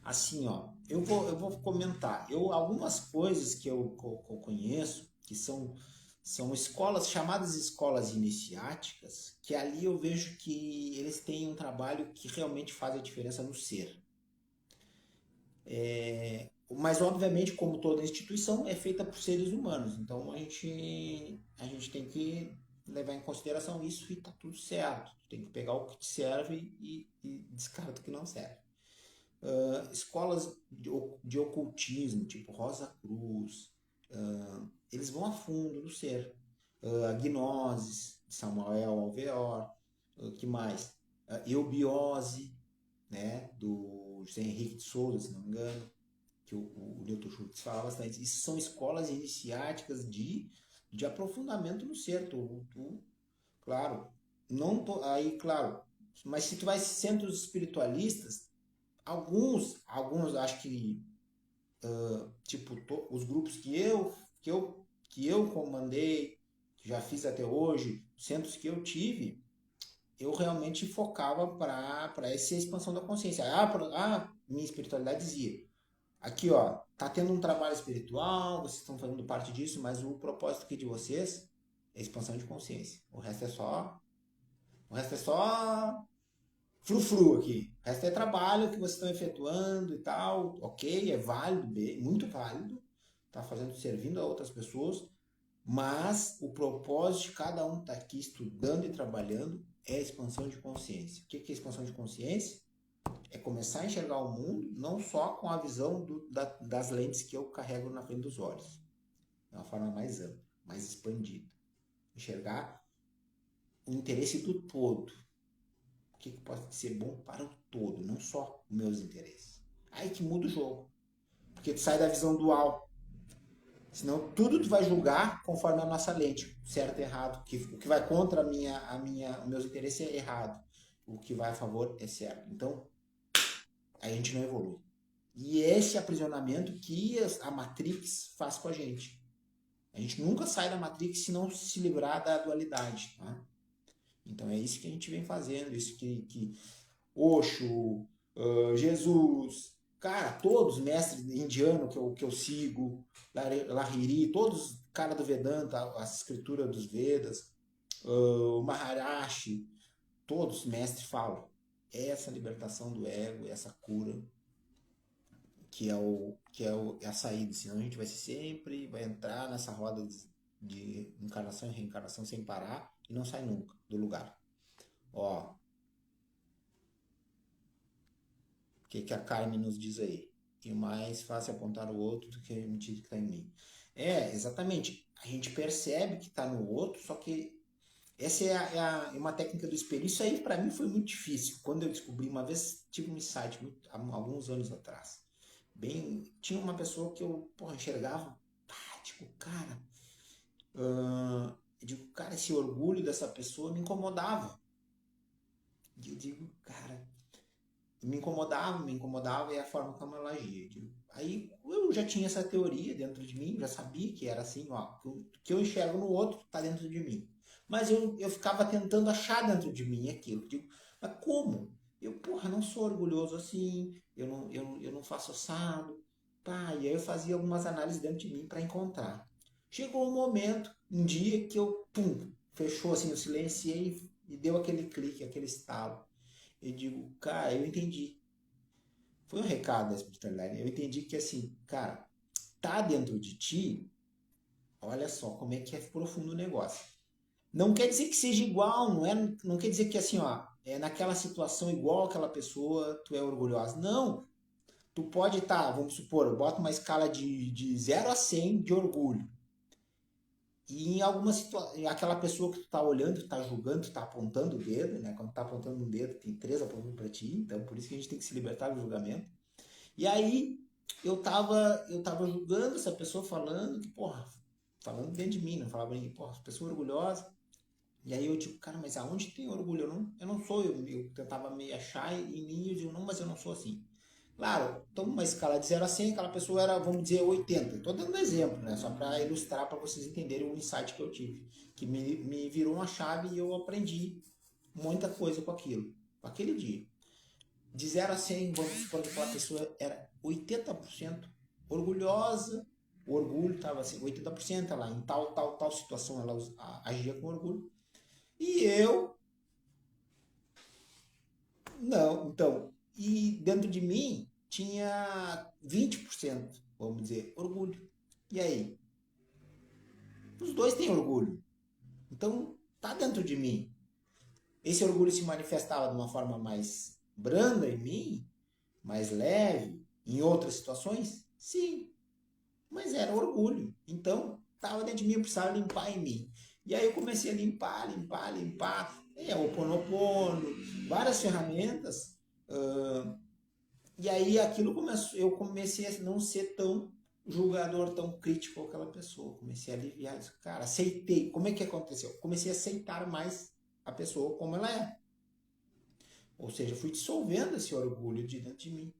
Assim, ó, eu vou comentar. Algumas coisas que eu conheço, que são escolas, chamadas escolas iniciáticas, que ali eu vejo que eles têm um trabalho que realmente faz a diferença no ser. Mas, obviamente, como toda instituição, é feita por seres humanos. Então, a gente tem que levar em consideração isso e tá tudo certo. Tem que pegar o que te serve e descarta o que não serve. Escolas de ocultismo, tipo Rosa Cruz, eles vão a fundo no ser. A Gnosis, de Samuel Alvear, que mais? Eubiose, né, do José Henrique de Souza, se não me engano, que o Newton Schultz fala bastante. Isso são escolas iniciáticas de aprofundamento no ser. Claro, não tô, aí, claro, mas se tu vai centros espiritualistas, alguns acho que tipo os grupos que eu comandei, que já fiz até hoje, centros que eu tive, eu realmente focava para essa expansão da consciência. Minha espiritualidade dizia, aqui ó, tá tendo um trabalho espiritual, vocês estão fazendo parte disso, mas o propósito aqui de vocês é expansão de consciência. O resto é só frufru aqui. O resto é trabalho que vocês estão efetuando e tal. Ok, é válido, muito válido. Tá fazendo, servindo a outras pessoas. Mas o propósito de cada um estar aqui estudando e trabalhando é a expansão de consciência. O que é expansão de consciência? É começar a enxergar o mundo não só com a visão das lentes que eu carrego na frente dos olhos. De uma forma mais ampla, mais expandida. Enxergar o interesse do todo. O que pode ser bom para o todo, não só os meus interesses. Aí que muda o jogo. Porque tu sai da visão dual. Senão tudo tu vai julgar conforme a nossa lente, certo e errado. O que vai contra os meus interesses é errado. O que vai a favor é certo. Então, a gente não evolui. E esse aprisionamento que a Matrix faz com a gente. A gente nunca sai da Matrix se não se livrar da dualidade. Tá? Então é isso que a gente vem fazendo, isso que Osho, Jesus, cara, todos mestres indianos que eu sigo, Lahiri, todos, cara do Vedanta, a escritura dos Vedas, o Maharishi, todos os mestres falam. Essa libertação do ego, essa cura, é a saída. Senão a gente vai sempre, vai entrar nessa roda de encarnação e reencarnação sem parar e não sai nunca do lugar. Ó, o que a Carmen nos diz aí? E mais fácil apontar o outro do que admitir que está em mim. Exatamente. A gente percebe que está no outro, só que essa é uma técnica do espelho. Isso aí para mim foi muito difícil. Quando eu descobri, uma vez tive um insight, há alguns anos atrás. Tinha uma pessoa que eu, porra, enxergava, tipo, cara, eu digo, cara, esse orgulho dessa pessoa me incomodava. E eu digo, cara, me incomodava e a forma como ela agia. Aí eu já tinha essa teoria dentro de mim, já sabia que era assim, ó, o que eu enxergo no outro está dentro de mim. Mas eu ficava tentando achar dentro de mim aquilo. Digo, mas como? Eu, porra, não sou orgulhoso assim, eu não faço assado. Pá, e aí eu fazia algumas análises dentro de mim para encontrar. Chegou um momento, um dia que eu, pum, fechou assim, eu silenciei e deu aquele clique, aquele estalo. Eu digo, cara, eu entendi. Foi um recado da espiritualidade. Eu entendi que assim, cara, tá dentro de ti, olha só como é que é profundo o negócio. Não quer dizer que seja igual, não quer dizer que assim, ó, naquela situação igual aquela pessoa, tu é orgulhosa. Não, tu pode estar, vamos supor, eu boto uma escala de 0 a 100 de orgulho. E em alguma situação, aquela pessoa que tu tá olhando, tu tá julgando, tu tá apontando o dedo, né? Quando tu tá apontando um dedo, tem 3 apontando pra ti, então por isso que a gente tem que se libertar do julgamento. E aí eu tava julgando essa pessoa falando que, porra, falando dentro de mim, não falava pra mim, porra, pessoa orgulhosa. E aí eu digo, cara, mas aonde tem orgulho? Eu não sou, eu tentava me achar em mim e eu digo, não, mas eu não sou assim. Claro, então uma escala de 0 a 100, aquela pessoa era, vamos dizer, 80. Estou dando um exemplo, né? Só para ilustrar, para vocês entenderem o insight que eu tive. Que me virou uma chave e eu aprendi muita coisa com aquilo, com aquele dia. De 0 a 100, vamos supor que aquela pessoa era 80% orgulhosa, o orgulho estava assim, 80% ela em tal situação ela agia com orgulho. E eu, não. Então, e dentro de mim tinha 20%, vamos dizer, orgulho. E aí? Os dois têm orgulho. Então, tá dentro de mim. Esse orgulho se manifestava de uma forma mais branda em mim, mais leve, em outras situações? Sim, mas era orgulho. Então, estava dentro de mim, eu precisava limpar em mim. E aí eu comecei a limpar. O Ho'oponopono, várias ferramentas. E aí eu comecei a não ser tão julgador, tão crítico com aquela pessoa. Comecei a aliviar isso. Cara, aceitei. Como é que aconteceu? Comecei a aceitar mais a pessoa como ela é. Ou seja, fui dissolvendo esse orgulho de dentro de mim.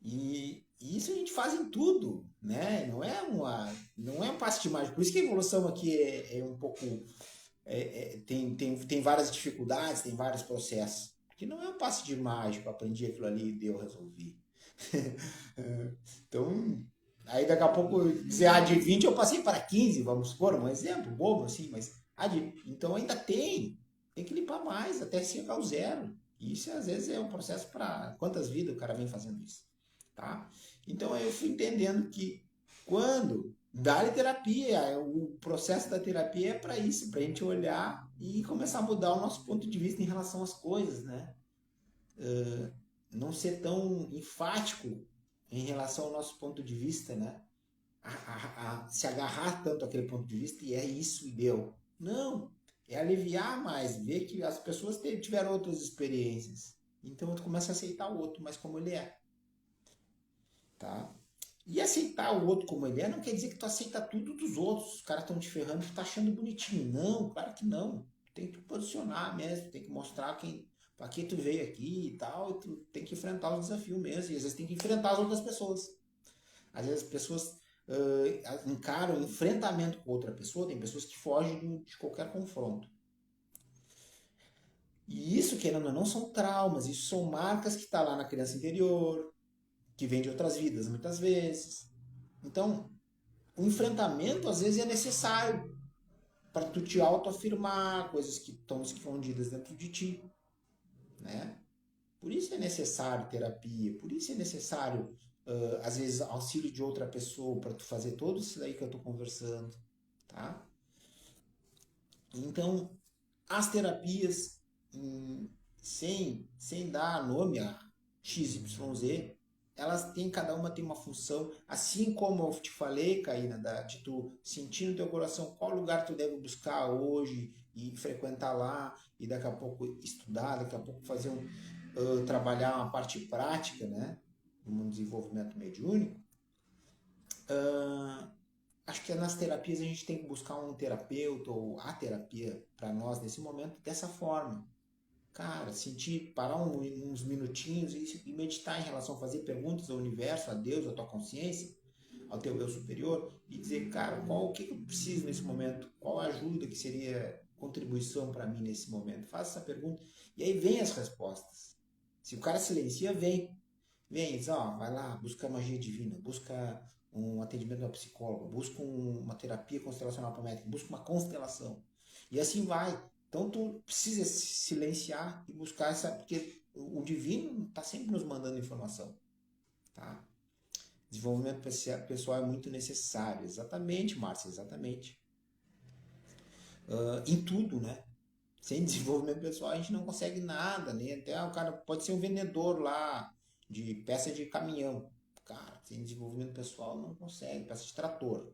E isso a gente faz em tudo, né? Não é um passe de mágica. Por isso que a evolução aqui é um pouco tem várias dificuldades, tem vários processos. Porque não é um passe de mágico, aprendi aquilo ali e deu, resolvi. Então, aí daqui a pouco, dizer de 20 eu passei para 15, vamos supor, um exemplo bobo assim, mas então ainda tem que limpar mais até chegar ao zero. E isso às vezes é um processo para quantas vidas o cara vem fazendo isso, tá? Então eu fui entendendo que quando dar terapia, o processo da terapia é para isso, para a gente olhar e começar a mudar o nosso ponto de vista em relação às coisas, né? Não ser tão enfático em relação ao nosso ponto de vista, né? A se agarrar tanto àquele ponto de vista e é isso e deu. Não, é aliviar mais, ver que as pessoas tiveram outras experiências. Então tu começa a aceitar o outro, mas como ele é, tá? E aceitar o outro como ele é não quer dizer que tu aceita tudo dos outros. Os caras estão te ferrando, tu tá achando bonitinho. Não, claro que não. Tu tem que posicionar mesmo, tem que mostrar para que tu veio aqui e tal. E tu tem que enfrentar os desafios mesmo. E às vezes tem que enfrentar as outras pessoas. Às vezes as pessoas encaram enfrentamento com outra pessoa. Tem pessoas que fogem de qualquer confronto. E isso, querendo ou não, são traumas. Isso são marcas que tá lá na criança interior, que vem de outras vidas, muitas vezes. Então, o enfrentamento, às vezes, é necessário para tu te autoafirmar coisas que estão escondidas dentro de ti, né? Por isso é necessário terapia, por isso é necessário, às vezes, auxílio de outra pessoa para tu fazer tudo isso daí que eu estou conversando, tá? Então, as terapias, sem dar nome a XYZ, elas têm, cada uma tem uma função, assim como eu te falei, Caína, de tu sentir no teu coração qual lugar tu deve buscar hoje e frequentar lá, e daqui a pouco estudar, daqui a pouco fazer trabalhar uma parte prática, né, no desenvolvimento mediúnico. Acho que nas terapias a gente tem que buscar um terapeuta ou a terapia para nós nesse momento dessa forma. Cara, sentir, parar uns minutinhos e meditar em relação a fazer perguntas ao universo, a Deus, à tua consciência, ao teu eu superior e dizer, cara, o que eu preciso nesse momento? Qual a ajuda que seria contribuição para mim nesse momento? Faça essa pergunta e aí vem as respostas. Se o cara silencia, vem, diz, ó, vai lá, busca magia divina, busca um atendimento da psicóloga, busca uma terapia constelacional prométrica, busca uma constelação. E assim vai. Então tu precisa silenciar e buscar essa, porque o divino está sempre nos mandando informação, tá? Desenvolvimento pessoal é muito necessário, exatamente, Márcia, exatamente. Em tudo, né? Sem desenvolvimento pessoal a gente não consegue nada, né? Até o cara pode ser um vendedor lá de peça de caminhão, cara, sem desenvolvimento pessoal não consegue, peça de trator.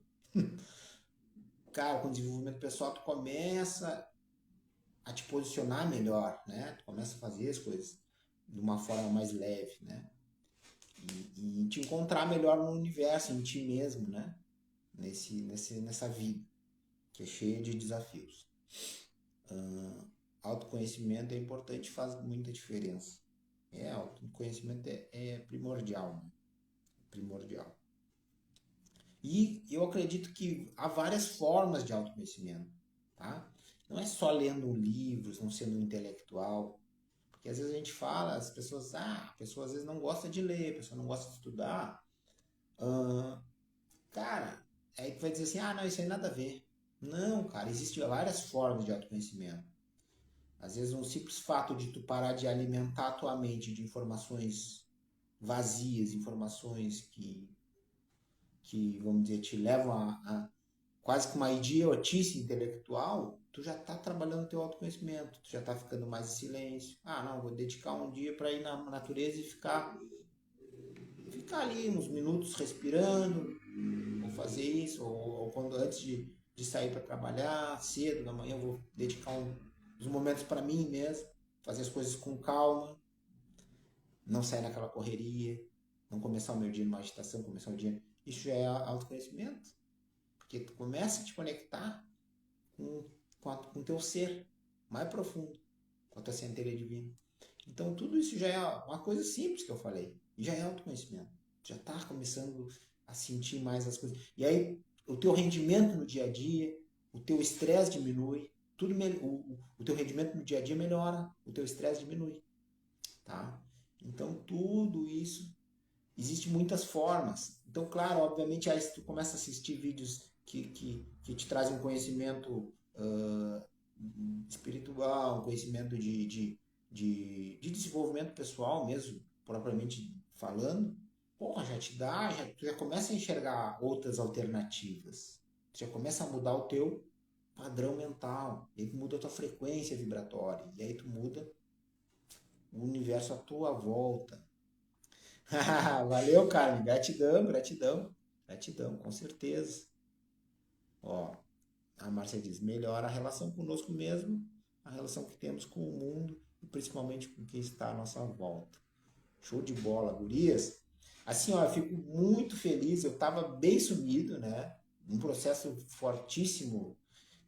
Cara, com desenvolvimento pessoal tu começa a te posicionar melhor, né? Tu começa a fazer as coisas de uma forma mais leve, né? E te encontrar melhor no universo, em ti mesmo, né? Nessa vida que é cheia de desafios. Autoconhecimento é importante, faz muita diferença. Autoconhecimento é primordial, né? Primordial. E eu acredito que há várias formas de autoconhecimento, tá? Não é só lendo livros, não sendo um intelectual. Porque às vezes a gente fala, a pessoa às vezes não gosta de ler, a pessoa não gosta de estudar. Cara, aí tu vai dizer assim, não, isso aí nada a ver. Não, cara, existem várias formas de autoconhecimento. Às vezes um simples fato de tu parar de alimentar a tua mente de informações vazias, informações que vamos dizer, te levam a quase que uma idiotice intelectual, tu já está trabalhando o teu autoconhecimento, tu já está ficando mais em silêncio. Não, vou dedicar um dia para ir na natureza e ficar ali uns minutos respirando, vou fazer isso, ou quando antes de sair para trabalhar, cedo, da manhã, eu vou dedicar uns momentos para mim mesmo, fazer as coisas com calma, não sair naquela correria, não começar o meu dia numa agitação, começar o dia. Isso já é autoconhecimento. Porque tu começa a te conectar com o teu ser mais profundo, com a tua centelha divina. Então tudo isso já é uma coisa simples que eu falei. E já é autoconhecimento. Já está começando a sentir mais as coisas. E aí o teu rendimento no dia a dia, o teu estresse diminui, o teu rendimento no dia a dia melhora, o teu estresse diminui. Tá? Então tudo isso, existem muitas formas. Então, claro, obviamente, aí se tu começa a assistir vídeos que te trazem um conhecimento espiritual, um conhecimento de desenvolvimento pessoal mesmo, propriamente falando, porra, tu já começa a enxergar outras alternativas. Tu já começa a mudar o teu padrão mental, e aí tu muda a tua frequência vibratória, e aí tu muda o universo à tua volta. Valeu, Carmen. Gratidão, gratidão. Gratidão, com certeza. Ó, a Márcia diz, melhora a relação conosco mesmo, a relação que temos com o mundo e principalmente com quem está à nossa volta. Show de bola, gurias. Assim, ó, eu fico muito feliz, eu estava bem sumido, né? Um processo fortíssimo,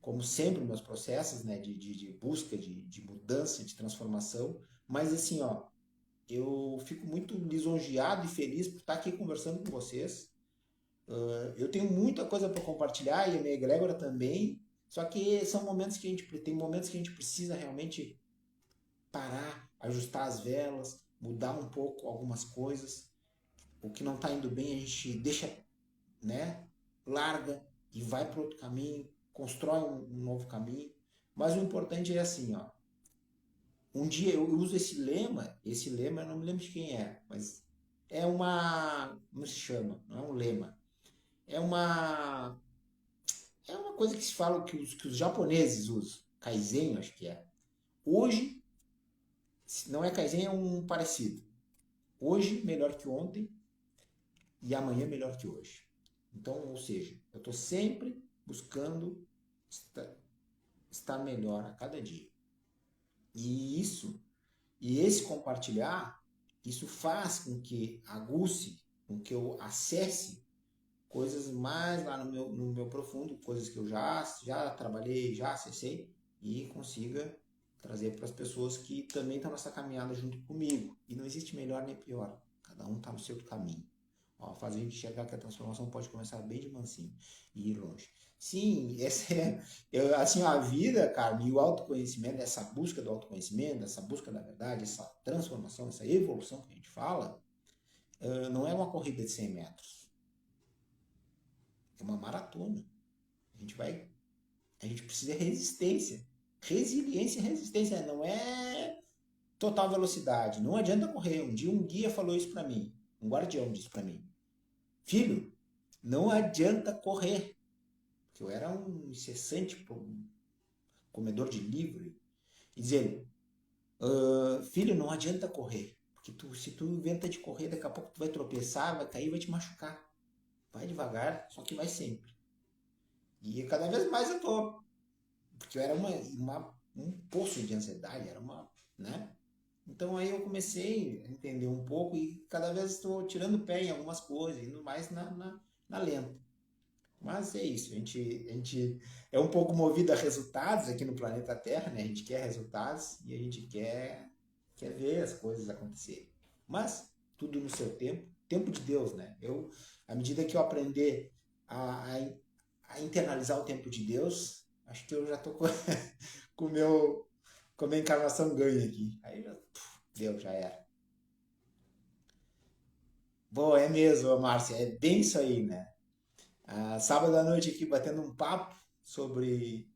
como sempre meus processos, né? De busca, de mudança, de transformação. Mas assim, ó, eu fico muito lisonjeado e feliz por estar aqui conversando com vocês. Eu tenho muita coisa para compartilhar e a minha egrégora também. Só que são momentos que tem momentos que a gente precisa realmente parar, ajustar as velas, mudar um pouco algumas coisas. o que não está indo bem, a gente deixa, né? Larga e vai para outro caminho, constrói um novo caminho. Mas o importante é assim, ó. Um dia eu uso esse lema eu não me lembro de quem é, mas é uma, como se chama? Não é um lema. É uma é uma coisa que se fala que os japoneses usam. Kaizen, acho que é. Hoje, se não é Kaizen, é um parecido. Hoje melhor que ontem e amanhã melhor que hoje. Então, ou seja, eu estou sempre buscando estar melhor a cada dia. E isso, e esse compartilhar, isso faz com que aguce, com que eu acesse coisas mais lá no meu profundo, coisas que eu já trabalhei, já acessei e consiga trazer para as pessoas que também estão nessa caminhada junto comigo. E não existe melhor nem pior, cada um está no seu caminho. Ó, fazer a gente enxergar que a transformação pode começar bem de mansinho e ir longe. Sim, essa assim, a vida, cara, e o autoconhecimento, essa busca do autoconhecimento, essa busca da verdade, essa transformação, essa evolução que a gente fala, não é uma corrida de 100 metros, é uma maratona. A gente vai, a gente precisa de resistência, resiliência e resistência, não é total velocidade, não adianta correr. Um dia um guia falou isso para mim, um guardião disse para mim, filho, não adianta correr, porque eu era um incessante comedor de livro, e dizendo, filho, não adianta correr, porque se tu inventa de correr, daqui a pouco tu vai tropeçar, vai cair, vai te machucar. Vai devagar, só que vai sempre. E cada vez mais eu tô, porque eu era um poço de ansiedade, era uma, né? Então aí eu comecei a entender um pouco e cada vez estou tirando o pé em algumas coisas, indo mais na lenta. Mas é isso, a gente é um pouco movido a resultados aqui no planeta Terra, né? A gente quer resultados e a gente quer ver as coisas acontecerem. Mas tudo no seu tempo, tempo de Deus, né? À medida que eu aprender a, a, a internalizar o tempo de Deus, acho que eu já tô com, meu, com a minha encarnação ganha aqui. Aí já, deu, já era. Bom, é mesmo, Márcia, é bem isso aí, né? Sábado à noite aqui batendo um papo sobre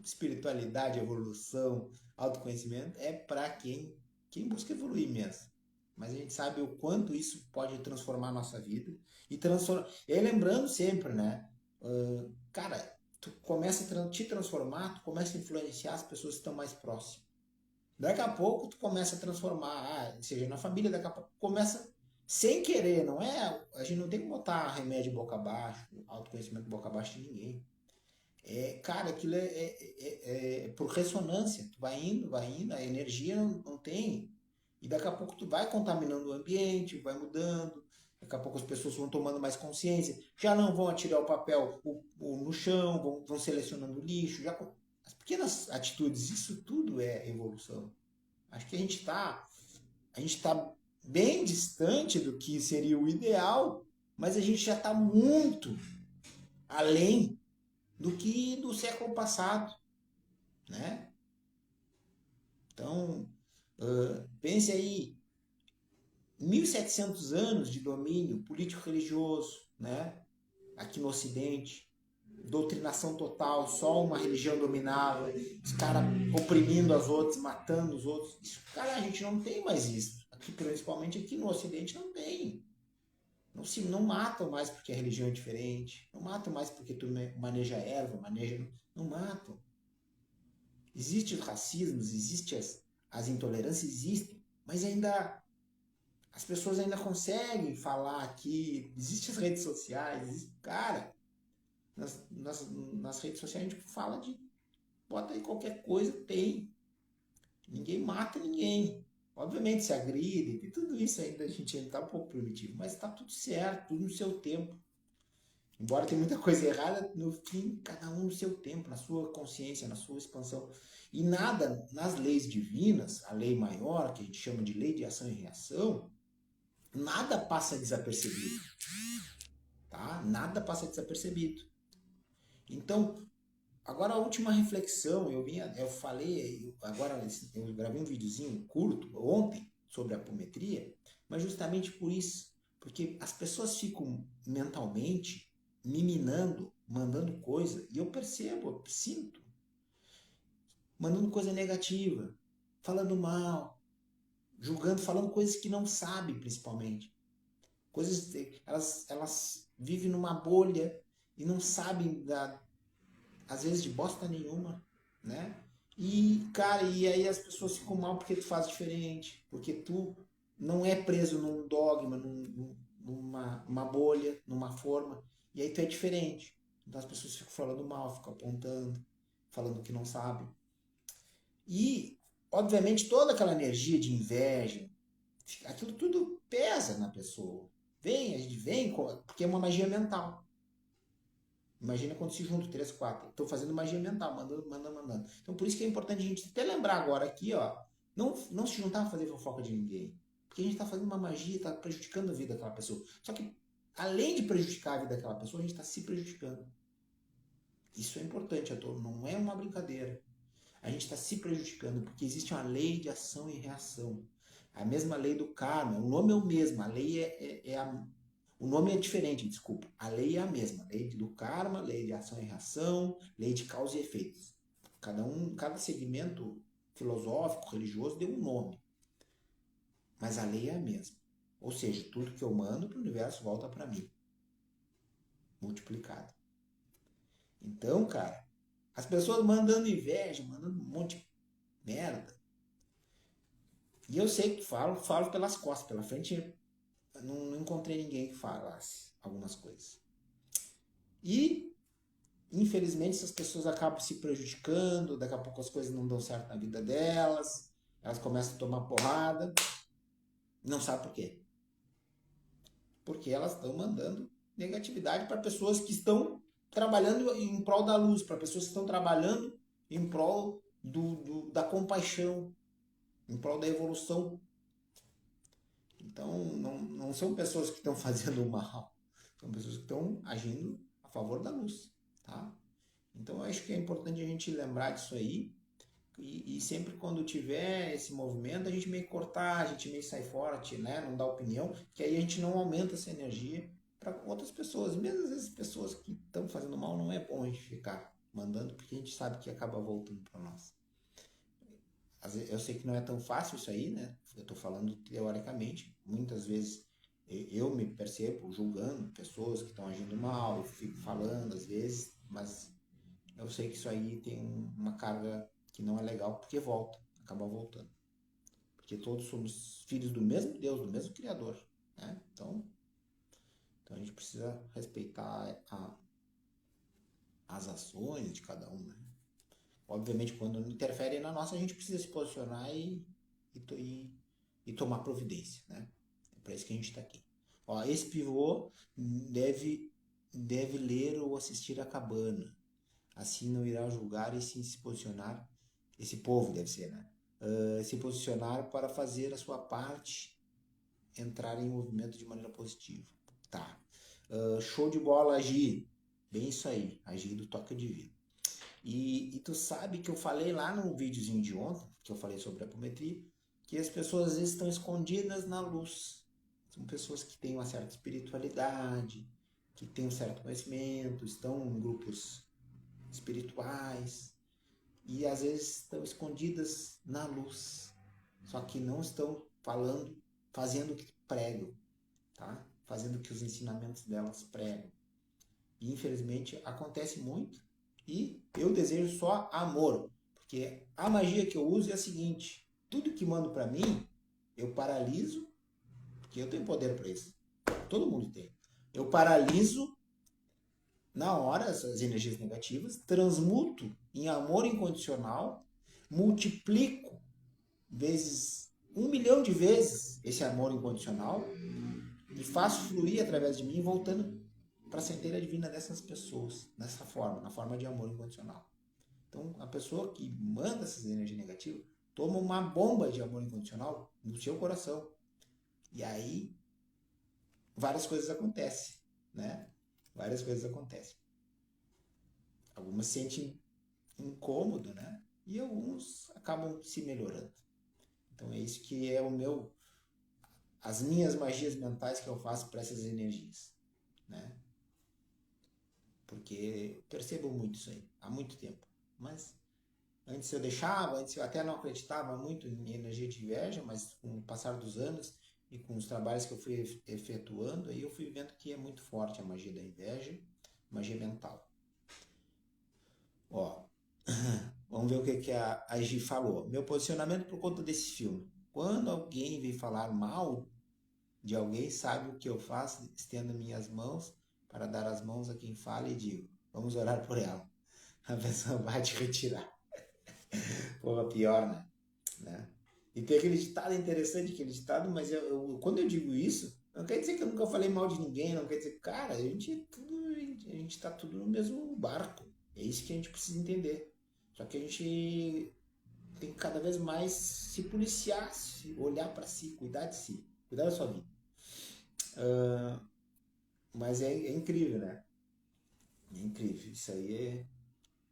espiritualidade, evolução, autoconhecimento, é para quem busca evoluir mesmo. Mas a gente sabe o quanto isso pode transformar a nossa vida e transformar. E lembrando sempre, né? Cara, tu começa a te transformar, tu começa a influenciar as pessoas que estão mais próximas. Daqui a pouco tu começa a transformar, seja na família, daqui a pouco começa sem querer, não é? A gente não tem que botar remédio boca abaixo, autoconhecimento boca abaixo de ninguém. Cara, aquilo é por ressonância. Tu vai indo, a energia não tem. E daqui a pouco tu vai contaminando o ambiente, vai mudando. Daqui a pouco as pessoas vão tomando mais consciência. Já não vão atirar o papel no chão, vão selecionando lixo. As pequenas atitudes, isso tudo é evolução. Acho que a gente tá bem distante do que seria o ideal, mas a gente já está muito além do que do século passado, né? Então, pense aí, 1.700 anos de domínio político-religioso, né? Aqui no Ocidente, doutrinação total, só uma religião dominava, os caras oprimindo as outras, matando os outros. Isso, cara, a gente não tem mais isso. Aqui, principalmente aqui no Ocidente, não tem. Não matam mais porque a religião é diferente, não matam mais porque tu maneja erva, não matam. Existem os racismos, existem as intolerâncias, existem, mas ainda as pessoas ainda conseguem falar aqui, existem as redes sociais, cara, nas redes sociais a gente fala bota aí qualquer coisa, tem. Ninguém mata ninguém. Obviamente se agride, e tudo isso ainda a gente ainda tá um pouco primitivo, mas tá tudo certo, tudo no seu tempo. Embora tenha muita coisa errada, no fim, cada um no seu tempo, na sua consciência, na sua expansão. E nada, nas leis divinas, a lei maior, que a gente chama de lei de ação e reação, nada passa desapercebido. Tá? Nada passa desapercebido. Então, agora a última reflexão, eu falei, agora eu gravei um videozinho curto ontem sobre a apometria, mas justamente por isso, Porque as pessoas ficam mentalmente me minando, mandando coisa, e eu percebo, eu sinto, mandando coisa negativa, falando mal, julgando, falando coisas que não sabem, principalmente. Coisas, elas vivem numa bolha e não sabem, às vezes, de bosta nenhuma, né? E, cara, e aí as pessoas ficam mal porque tu faz diferente, porque tu não é preso num dogma, numa bolha, numa forma, e aí tu é diferente. Então as pessoas ficam falando mal, ficam apontando, falando que não sabem. E, obviamente, toda aquela energia de inveja, aquilo tudo pesa na pessoa. Vem, a gente vem, porque é uma magia mental. Imagina quando se juntam três, quatro. Estou fazendo magia mental, mandando. Então por isso que é importante a gente até lembrar agora aqui, ó. Não se juntar a fazer fofoca de ninguém. Porque a gente está fazendo uma magia, está prejudicando a vida daquela pessoa. Só que, além de prejudicar a vida daquela pessoa, a gente está se prejudicando. Isso é importante, não é uma brincadeira. A gente está se prejudicando porque existe uma lei de ação e reação. A mesma lei do karma, o nome é o mesmo, a lei o nome é diferente, desculpa. A lei é a mesma, lei do karma, lei de ação e reação, lei de causa e efeitos. Cada segmento filosófico, religioso deu um nome, mas a lei é a mesma. Ou seja, tudo que eu mando para o universo volta para mim, multiplicado. Então, cara, as pessoas mandando inveja, mandando um monte de merda. E eu sei que falo pelas costas, pela frente, não encontrei ninguém que falasse algumas coisas. E, infelizmente, essas pessoas acabam se prejudicando, daqui a pouco as coisas não dão certo na vida delas, elas começam a tomar porrada, não sabe por quê. Porque elas estão mandando negatividade para pessoas que estão trabalhando em prol da luz, para pessoas que estão trabalhando em prol da compaixão, em prol da evolução. Então, não são pessoas que estão fazendo mal, são pessoas que estão agindo a favor da luz, tá? Então, eu acho que é importante a gente lembrar disso aí e sempre quando tiver esse movimento, a gente meio que cortar, a gente meio que sai fora, né? Não dá opinião, que aí a gente não aumenta essa energia para outras pessoas. Mesmo às vezes pessoas que estão fazendo mal, não é bom a gente ficar mandando, porque a gente sabe que acaba voltando para nós. Eu sei que não é tão fácil isso aí, né? Eu estou falando teoricamente. Muitas vezes eu me percebo julgando pessoas que estão agindo mal, eu fico falando às vezes, mas eu sei que isso aí tem uma carga que não é legal, porque volta, acaba voltando. Porque todos somos filhos do mesmo Deus, do mesmo Criador, né? Então a gente precisa respeitar as ações de cada um, né? Obviamente, quando interfere na nossa, a gente precisa se posicionar e tomar providência, né? É para isso que a gente está aqui. Ó, esse pivô deve ler ou assistir a cabana. Assim não irá julgar e sim se posicionar. Esse povo deve ser, né? Se posicionar para fazer a sua parte, entrar em movimento de maneira positiva. Tá. Show de bola, agir. Bem isso aí, agir do toque divino. E tu sabe que eu falei lá no videozinho de ontem, que eu falei sobre a apometria, que as pessoas às vezes estão escondidas na luz. São pessoas que têm uma certa espiritualidade, que têm um certo conhecimento, estão em grupos espirituais e às vezes estão escondidas na luz. Só que não estão fazendo o que pregam, tá? Fazendo o que os ensinamentos delas pregam. E infelizmente acontece muito. E eu desejo só amor, porque a magia que eu uso é a seguinte: tudo que mando para mim, eu paraliso, porque eu tenho poder para isso. Todo mundo tem. Eu paraliso na hora essas energias negativas, transmuto em amor incondicional, multiplico vezes 1 milhão de vezes esse amor incondicional e faço fluir através de mim, voltando para a centelha divina dessas pessoas, nessa forma, na forma de amor incondicional. Então, a pessoa que manda essas energias negativas toma uma bomba de amor incondicional no seu coração. E aí, várias coisas acontecem, né? Várias coisas acontecem. Algumas sentem incômodo, né? E alguns acabam se melhorando. Então, é isso que é as minhas magias mentais que eu faço para essas energias, né? Porque eu percebo muito isso aí, há muito tempo. Mas antes eu deixava, antes eu até não acreditava muito em energia de inveja, mas com o passar dos anos e com os trabalhos que eu fui efetuando, aí eu fui vendo que é muito forte a magia da inveja, magia mental. Ó, vamos ver o que a Gi falou. Meu posicionamento por conta desse filme. Quando alguém vem falar mal de alguém, sabe o que eu faço? Estendo minhas mãos para dar as mãos a quem fala e digo: vamos orar por ela. A pessoa vai te retirar. Porra, pior, né? E tem aquele ditado interessante, aquele ditado, mas quando eu digo isso, não quer dizer que eu nunca falei mal de ninguém, não quer dizer, cara, a gente tá tudo no mesmo barco. É isso que a gente precisa entender. Só que a gente tem que cada vez mais se policiar, olhar para si, cuidar de si, cuidar da sua vida. Mas é incrível, né? É incrível. Isso aí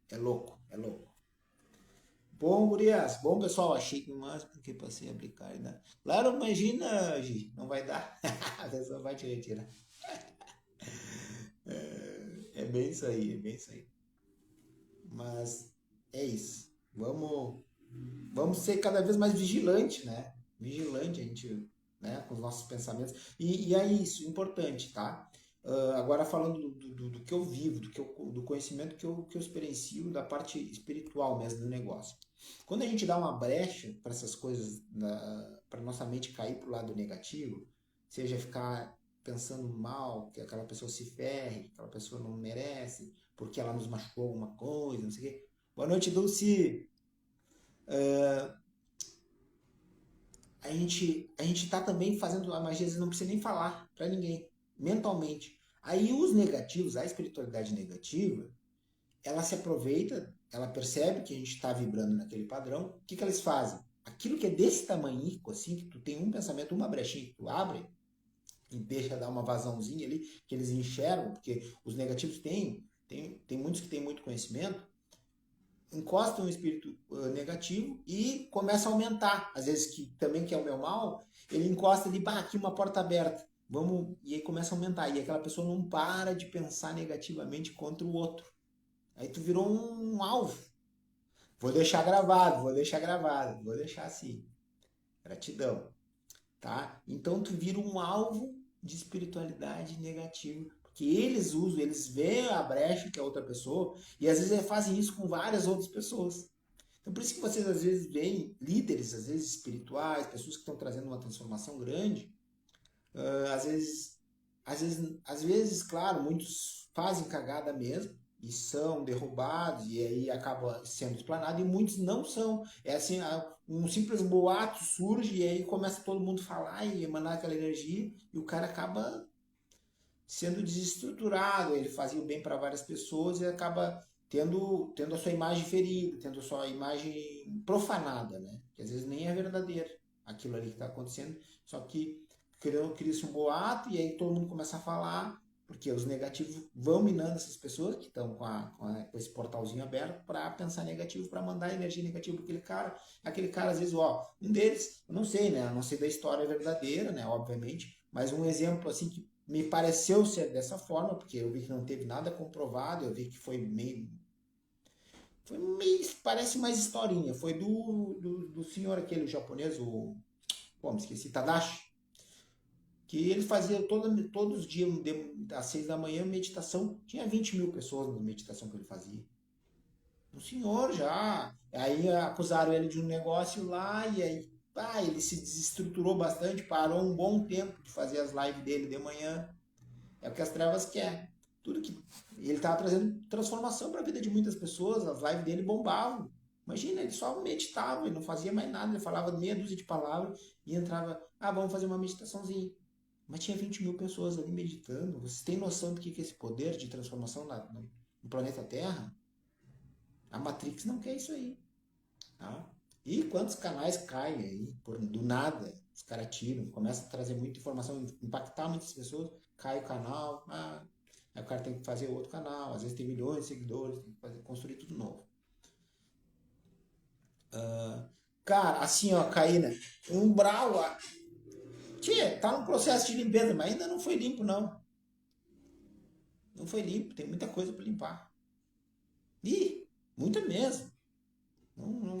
é louco, é louco. Bom, gurias, bom pessoal, achei que mais porque passei a aplicar ainda. Claro, imagina, Gi, não vai dar. A pessoa vai te retirar. É bem isso aí, é bem isso aí. Mas é isso. Vamos ser cada vez mais vigilante, né? Vigilante, a gente, né, com os nossos pensamentos. E é isso, importante, tá? Agora falando do que eu vivo, do conhecimento que eu experiencio da parte espiritual mesmo do negócio. Quando a gente dá uma brecha para essas coisas, para nossa mente cair para o lado negativo, seja ficar pensando mal, que aquela pessoa se ferre, que aquela pessoa não merece, porque ela nos machucou alguma coisa, não sei o quê. Boa noite, Dulce. A gente tá também fazendo a magia, às vezes não precisa nem falar para ninguém, mentalmente. Aí os negativos, a espiritualidade negativa, ela se aproveita, ela percebe que a gente está vibrando naquele padrão. O que eles fazem? Aquilo que é desse tamanhico, assim, que tu tem um pensamento, uma brechinha que tu abre e deixa dar uma vazãozinha ali, que eles enxergam, porque os negativos tem muitos que têm muito conhecimento, encosta um espírito negativo e começa a aumentar. Às vezes, que também que é o meu mal, ele encosta ali, bah, aqui uma porta aberta. Vamos, e aí começa a aumentar. E aquela pessoa não para de pensar negativamente contra o outro. Aí tu virou um alvo. Vou deixar gravado, vou deixar gravado, vou deixar assim. Gratidão, tá? Então tu vira um alvo de espiritualidade negativa. Porque eles usam, eles veem a brecha que é outra pessoa e às vezes eles fazem isso com várias outras pessoas. Então por isso que vocês às vezes veem líderes, às vezes espirituais, pessoas que estão trazendo uma transformação grande, às vezes, às vezes, claro, muitos fazem cagada mesmo e são derrubados e aí acaba sendo explanado e muitos não são. É assim, um simples boato surge e aí começa todo mundo a falar e emanar aquela energia e o cara acaba sendo desestruturado. Ele fazia o bem para várias pessoas e acaba tendo a sua imagem ferida, tendo a sua imagem profanada, né? Que às vezes nem é verdadeiro aquilo ali que está acontecendo, só que cria-se um boato e aí todo mundo começa a falar, porque os negativos vão minando essas pessoas que estão com esse portalzinho aberto para pensar negativo, para mandar energia negativa para aquele cara. Aquele cara, às vezes, ó, um deles, eu não sei, né? Eu não sei da história verdadeira, né? Obviamente, mas um exemplo assim que me pareceu ser dessa forma, porque eu vi que não teve nada comprovado, eu vi que foi meio, parece mais historinha, foi do senhor aquele japonês, pô, me esqueci, Tadashi, que ele fazia todos os dias, às 6 da manhã, meditação, tinha 20 mil pessoas na meditação que ele fazia. Um senhor já, aí acusaram ele de um negócio lá, e aí, ele se desestruturou bastante, parou um bom tempo de fazer as lives dele de manhã. É o que as trevas quer. Tudo que ele estava trazendo transformação para a vida de muitas pessoas, as lives dele bombavam. Imagina, ele só meditava, ele não fazia mais nada, ele falava meia dúzia de palavras e entrava, vamos fazer uma meditaçãozinha. Mas tinha 20 mil pessoas ali meditando. Vocês têm noção do que é esse poder de transformação no planeta Terra? A Matrix não quer isso aí. Tá? E quantos canais caem aí, do nada, os caras tiram, começam a trazer muita informação, impactar muitas pessoas, cai o canal, aí o cara tem que fazer outro canal, às vezes tem milhões de seguidores, tem que construir tudo novo. Cara, assim, ó, Caína, um brau, Tchê, tá no processo de limpeza, mas ainda não foi limpo, não. Não foi limpo, tem muita coisa para limpar. Ih, muita mesmo. Não, não,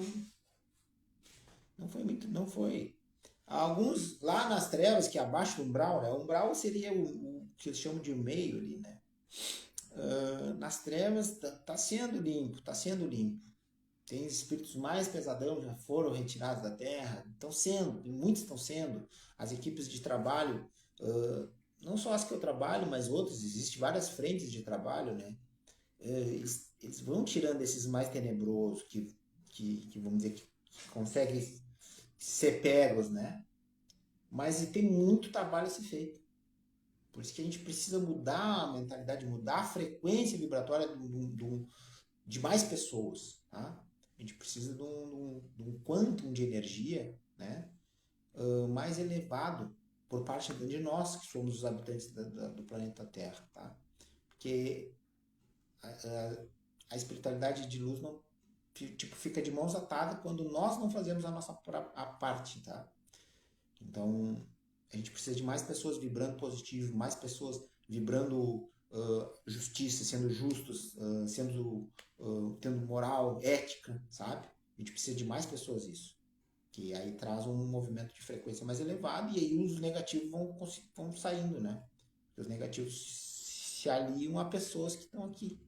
não foi muito, não foi. Alguns lá nas trevas, que é abaixo do umbral, né? O umbral seria o que eles chamam de meio ali, né? Nas trevas tá sendo limpo, tá sendo limpo. Tem espíritos mais pesadão, já foram retirados da terra, estão sendo, muitos estão sendo. As equipes de trabalho, não só as que eu trabalho, mas outras, existem várias frentes de trabalho, né? Eles vão tirando esses mais tenebrosos, que vamos dizer, que conseguem ser pegos, né? Mas tem muito trabalho a ser feito. Por isso que a gente precisa mudar a mentalidade, mudar a frequência vibratória de mais pessoas, tá? A gente precisa de um quantum de energia, né? Mais elevado por parte de nós, que somos os habitantes do planeta Terra, tá? Porque a espiritualidade de luz não, tipo, fica de mãos atadas quando nós não fazemos a nossa a parte, tá? Então, a gente precisa de mais pessoas vibrando positivo, mais pessoas vibrando justiça, sendo justos, tendo moral, ética, sabe? A gente precisa de mais pessoas isso. Que aí traz um movimento de frequência mais elevado e aí os negativos vão saindo, né? Os negativos se aliam a pessoas que estão aqui.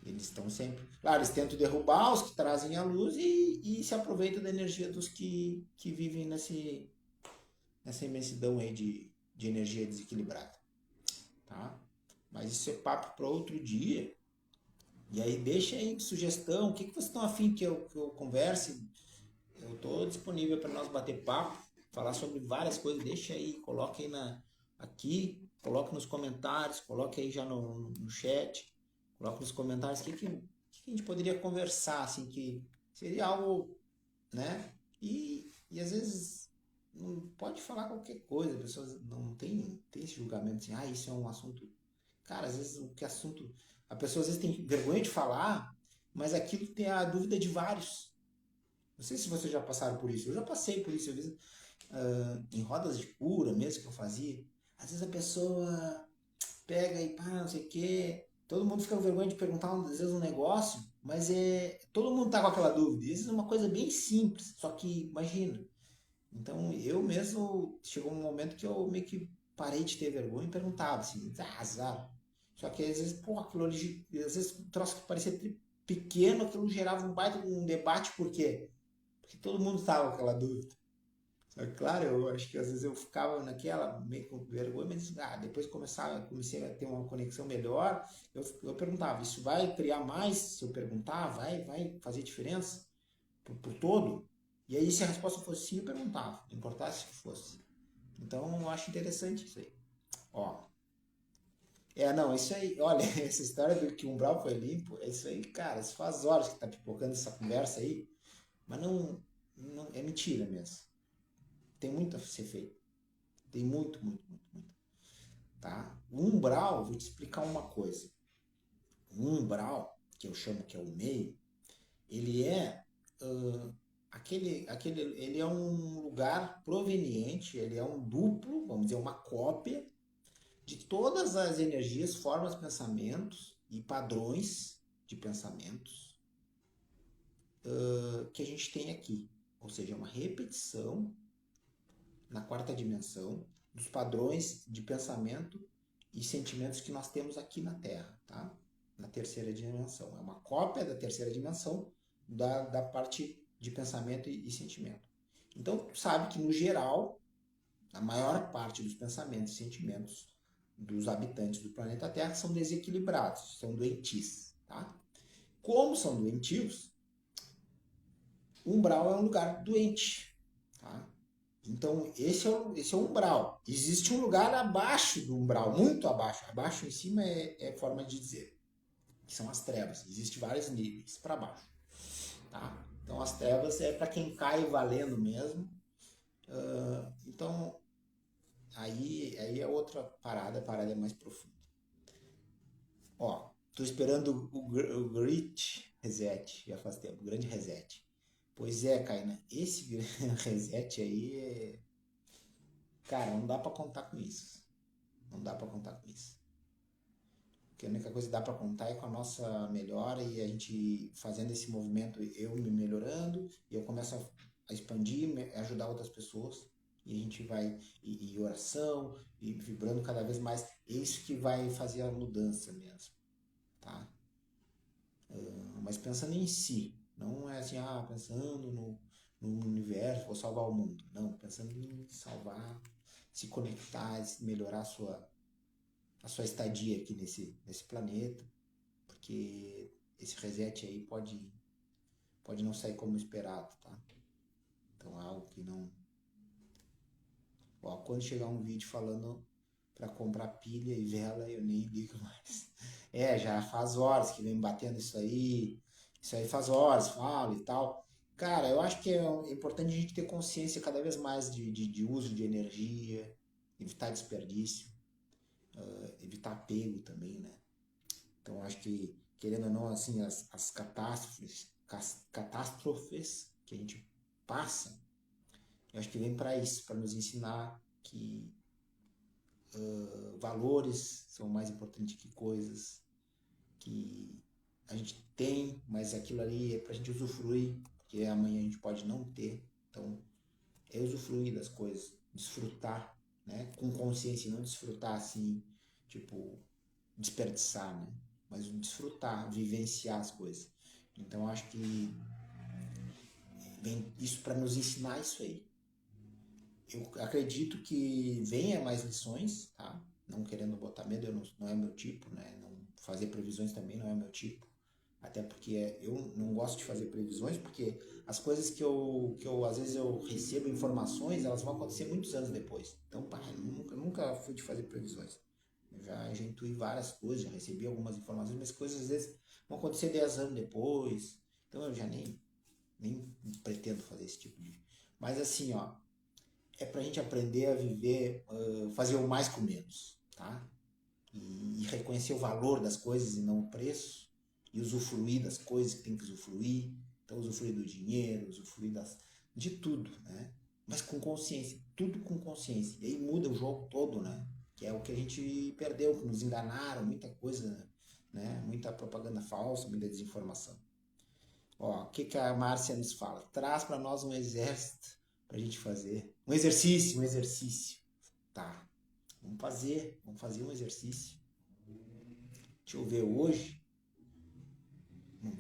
Eles estão sempre. Claro, eles tentam derrubar os que trazem a luz e se aproveitam da energia dos que vivem nessa imensidão aí de energia desequilibrada. Tá? Mas isso é papo para outro dia. E aí deixa aí sugestão, o que vocês estão afim que eu converse? Eu estou disponível para nós bater papo, falar sobre várias coisas. Deixa aí, coloque aí aqui, coloque nos comentários, coloque aí já no chat, coloque nos comentários que a gente poderia conversar, assim, que seria algo, né? E às vezes não pode falar qualquer coisa, as pessoas não tem esse julgamento assim, isso é um assunto. Cara, às vezes o que assunto. A pessoa às vezes tem vergonha de falar, mas aquilo tem a dúvida de vários. Não sei se vocês já passaram por isso. Eu já passei por isso. Às vezes, em rodas de cura mesmo que eu fazia. Às vezes a pessoa pega e pá, não sei o quê. Todo mundo fica com vergonha de perguntar, às vezes, um negócio, mas todo mundo tá com aquela dúvida. Às vezes é uma coisa bem simples, só que imagina. Então eu mesmo, chegou um momento que eu meio que parei de ter vergonha e perguntava assim, azar. Só que às vezes, pô, aquilo ali, às vezes um troço que parecia pequeno, aquilo gerava um baita um debate, por quê? Porque todo mundo estava com aquela dúvida. Só que, claro, eu acho que às vezes eu ficava naquela, meio com vergonha, mas depois comecei a ter uma conexão melhor. Eu perguntava, isso vai criar mais? Se eu perguntar, vai fazer diferença por todo? E aí, se a resposta fosse sim, eu perguntava, não importasse que fosse. Então, eu acho interessante isso aí. Ó, não, isso aí, olha, essa história do que o umbral foi limpo, é isso aí, cara, isso faz horas que tá pipocando essa conversa aí, mas não é mentira mesmo. Tem muito a ser feito. Tem muito, muito, muito, muito. Tá? O umbral, vou te explicar uma coisa. O umbral, que eu chamo que é o meio, ele é ele é um lugar proveniente, ele é um duplo, vamos dizer, uma cópia de todas as energias, formas, pensamentos e padrões de pensamentos que a gente tem aqui. Ou seja, é uma repetição na quarta dimensão dos padrões de pensamento e sentimentos que nós temos aqui na Terra, tá? Na terceira dimensão. É uma cópia da terceira dimensão da parte de pensamento e sentimento. Então, tu sabe que, no geral, a maior parte dos pensamentos e sentimentos dos habitantes do planeta Terra são desequilibrados, são doentios, tá? Como são doentios, o umbral é um lugar doente, tá? Então, esse é o umbral. Existe um lugar abaixo do umbral, muito abaixo. Abaixo em cima é forma de dizer, que são as trevas. Existem vários níveis para baixo. Tá? Então, as trevas é para quem cai valendo mesmo. Então, aí é outra parada, a parada é mais profunda. Ó, tô esperando o Great Reset, já faz tempo, o grande reset. Pois é, Kaina, esse reset aí Cara, não dá pra contar com isso. Não dá pra contar com isso. Porque a única coisa que dá pra contar é com a nossa melhora e a gente fazendo esse movimento, eu me melhorando, e eu começo a expandir, ajudar outras pessoas. E a gente vai, e oração, e vibrando cada vez mais. É isso que vai fazer a mudança mesmo, tá? Mas pensando em si, não é assim, pensando no universo, vou salvar o mundo. Não, pensando em salvar, se conectar, melhorar a sua estadia aqui nesse planeta, porque esse reset aí pode não sair como esperado, tá? Então é algo que não. Ó, quando chegar um vídeo falando para comprar pilha e vela, eu nem ligo mais. Já faz horas que vem batendo isso aí. Isso aí faz horas, falo e tal. Cara, eu acho que é importante a gente ter consciência cada vez mais de uso de energia, evitar desperdício, evitar apego também, né? Então, eu acho que, querendo ou não, assim, as catástrofes que a gente passa, eu acho que vem para isso, para nos ensinar que valores são mais importantes que coisas, que a gente tem, mas aquilo ali é pra gente usufruir, porque amanhã a gente pode não ter. Então, é usufruir das coisas, desfrutar, né? Com consciência, e não desfrutar assim, tipo, desperdiçar, né? Mas desfrutar, vivenciar as coisas. Então, acho que vem isso para nos ensinar isso aí. Eu acredito que venha mais lições, tá? Não querendo botar medo, não é meu tipo, né? Não fazer previsões também não é meu tipo. Até porque eu não gosto de fazer previsões, porque as coisas que eu às vezes eu recebo informações, elas vão acontecer muitos anos depois. Então, pá, eu nunca fui de fazer previsões. Eu já intuí várias coisas, já recebi algumas informações, mas coisas às vezes vão acontecer 10 anos depois. Então eu já nem pretendo fazer esse tipo de. Mas assim, ó, é pra gente aprender a viver, fazer o mais com menos, tá? E reconhecer o valor das coisas e não o preço, e usufruir das coisas que tem que usufruir. Então, usufruir do dinheiro, usufruir de tudo, né? Mas com consciência, tudo com consciência. E aí muda o jogo todo, né? Que é o que a gente perdeu, que nos enganaram, muita coisa, né? Muita propaganda falsa, muita desinformação. Ó, o que a Márcia nos fala? Traz para nós um exército para a gente fazer. Um exercício, um exercício. Tá, vamos fazer um exercício. Deixa eu ver hoje.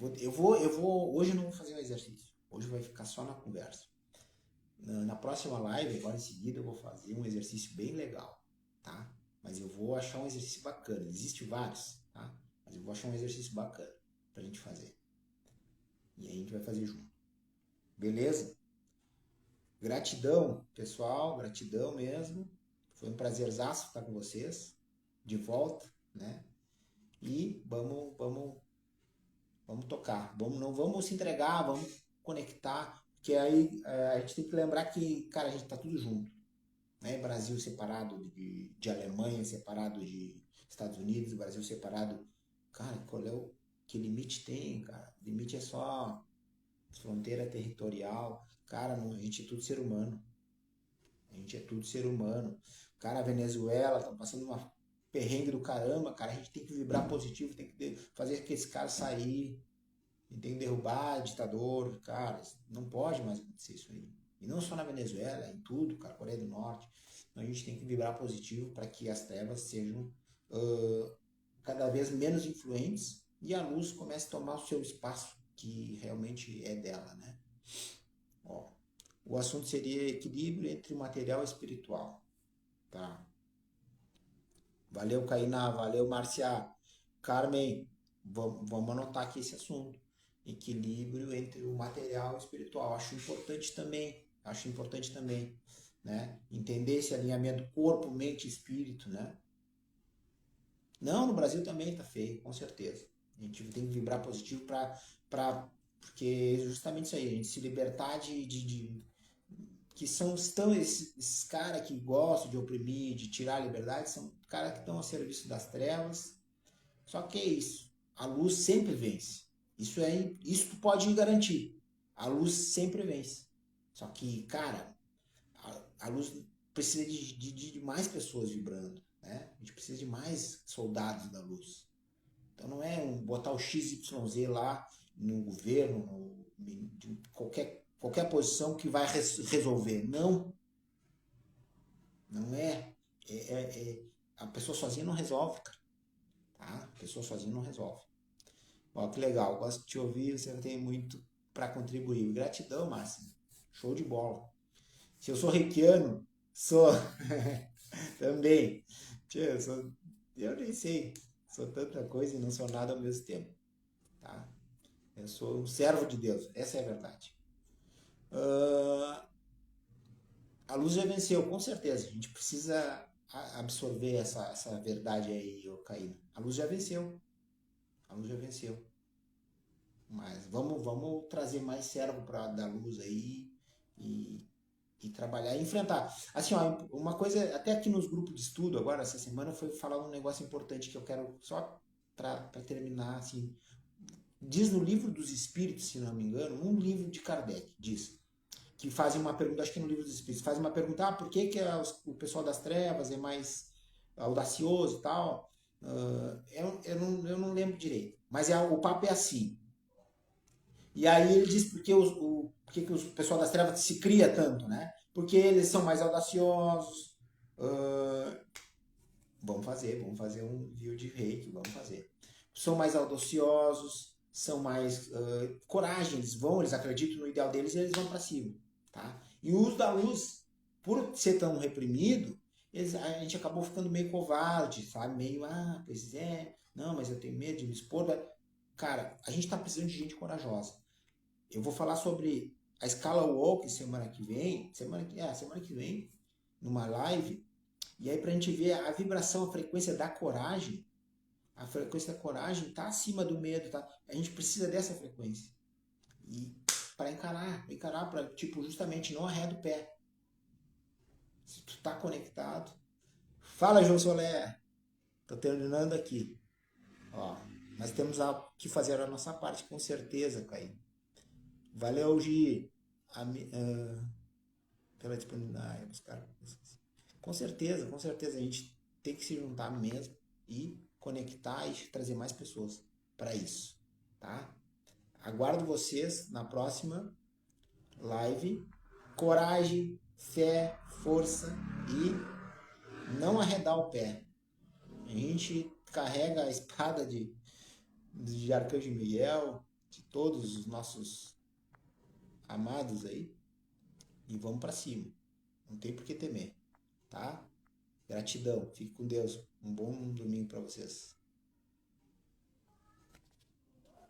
Hoje eu não vou fazer um exercício. Hoje vai ficar só na conversa. Na próxima live, agora em seguida, eu vou fazer um exercício bem legal, tá? Mas eu vou achar um exercício bacana. Existem vários, tá? Mas eu vou achar um exercício bacana pra gente fazer. E aí a gente vai fazer junto. Beleza? Gratidão, pessoal. Gratidão mesmo. Foi um prazerzaço estar com vocês. De volta, né? E vamos tocar. Não vamos se entregar, vamos conectar. Porque aí a gente tem que lembrar que, cara, a gente tá tudo junto. Né? Brasil separado de Alemanha, separado de Estados Unidos, Brasil separado. Cara, que limite tem, cara? Limite é só fronteira territorial. Cara, a gente é tudo ser humano. A gente é tudo ser humano. Cara, a Venezuela tá passando uma perrengue do caramba, cara. A gente tem que vibrar positivo, tem que fazer aqueles caras sair. Tem que derrubar ditador, cara. Não pode mais acontecer isso aí. E não só na Venezuela, em tudo, cara, Coreia do Norte. Então a gente tem que vibrar positivo para que as trevas sejam cada vez menos influentes e a luz comece a tomar o seu espaço, que realmente é dela, né? Ó, o assunto seria equilíbrio entre o material e o espiritual, tá? Valeu, Kainá, valeu, Marcia. Carmen, vamos anotar aqui esse assunto. Equilíbrio entre o material e o espiritual. Acho importante também, né? Entender esse alinhamento corpo, mente e espírito, né? Não, no Brasil também tá feio, com certeza. A gente tem que vibrar positivo porque é justamente isso aí, a gente se libertar de que estão esses caras que gostam de oprimir, de tirar a liberdade, são caras que estão a serviço das trevas. Só que é isso, a luz sempre vence. Isso tu pode garantir. A luz sempre vence. Só que, cara, a luz precisa de mais pessoas vibrando, né? A gente precisa de mais soldados da luz. Então não é botar o XYZ lá no governo, de qualquer posição que vai resolver. Não, não é. A pessoa sozinha não resolve, cara. Tá? A pessoa sozinha não resolve. Ó, que legal, gosto de te ouvir, você tem muito para contribuir. Gratidão, Márcio. Show de bola. Se eu sou reikiano, sou também. Tchê, eu nem sei. Sou tanta coisa e não sou nada ao mesmo tempo. Tá? Eu sou um servo de Deus. Essa é a verdade. A luz já venceu, com certeza. A gente precisa absorver essa verdade aí, Caína. A luz já venceu. A luz já venceu. Mas vamos trazer mais servo para dar luz aí e trabalhar e enfrentar. Assim, ó, uma coisa, até aqui nos grupos de estudo, agora, essa semana, foi falar um negócio importante que eu quero só para terminar, assim. Diz no Livro dos Espíritos, se não me engano, um livro de Kardec, diz, que fazem uma pergunta, acho que no Livro dos Espíritos, fazem uma pergunta, por que o pessoal das trevas é mais audacioso e tal? Eu não lembro direito, mas o papo é assim. E aí ele diz por que o pessoal das trevas se cria tanto, né? Porque eles são mais audaciosos. Vamos fazer um envio de reiki, vamos fazer. São mais audaciosos, são mais coragem, eles acreditam no ideal deles e eles vão para cima, tá? E o uso da luz, por ser tão reprimido, a gente acabou ficando meio covarde, sabe? Meio, pois é, não, mas eu tenho medo de me expor. Cara, a gente tá precisando de gente corajosa. Eu vou falar sobre a escala Walk semana que vem, numa live, e aí pra gente ver a vibração, a frequência da coragem, a frequência da coragem tá acima do medo, tá? A gente precisa dessa frequência. E para encarar para tipo justamente não arreda o pé. Se tu tá conectado. Fala, João Soler. Tô terminando aqui. Ó, nós temos que fazer a nossa parte com certeza, Caí. Valeu, Gi. Pela disponibilidade, buscar. Com certeza a gente tem que se juntar mesmo e conectar e trazer mais pessoas para isso, tá? Aguardo vocês na próxima live. Coragem, fé, força e não arredar o pé. A gente carrega a espada de Arcanjo Miguel, de todos os nossos amados aí, e vamos para cima. Não tem por que temer, tá? Gratidão. Fique com Deus. Um bom domingo para vocês.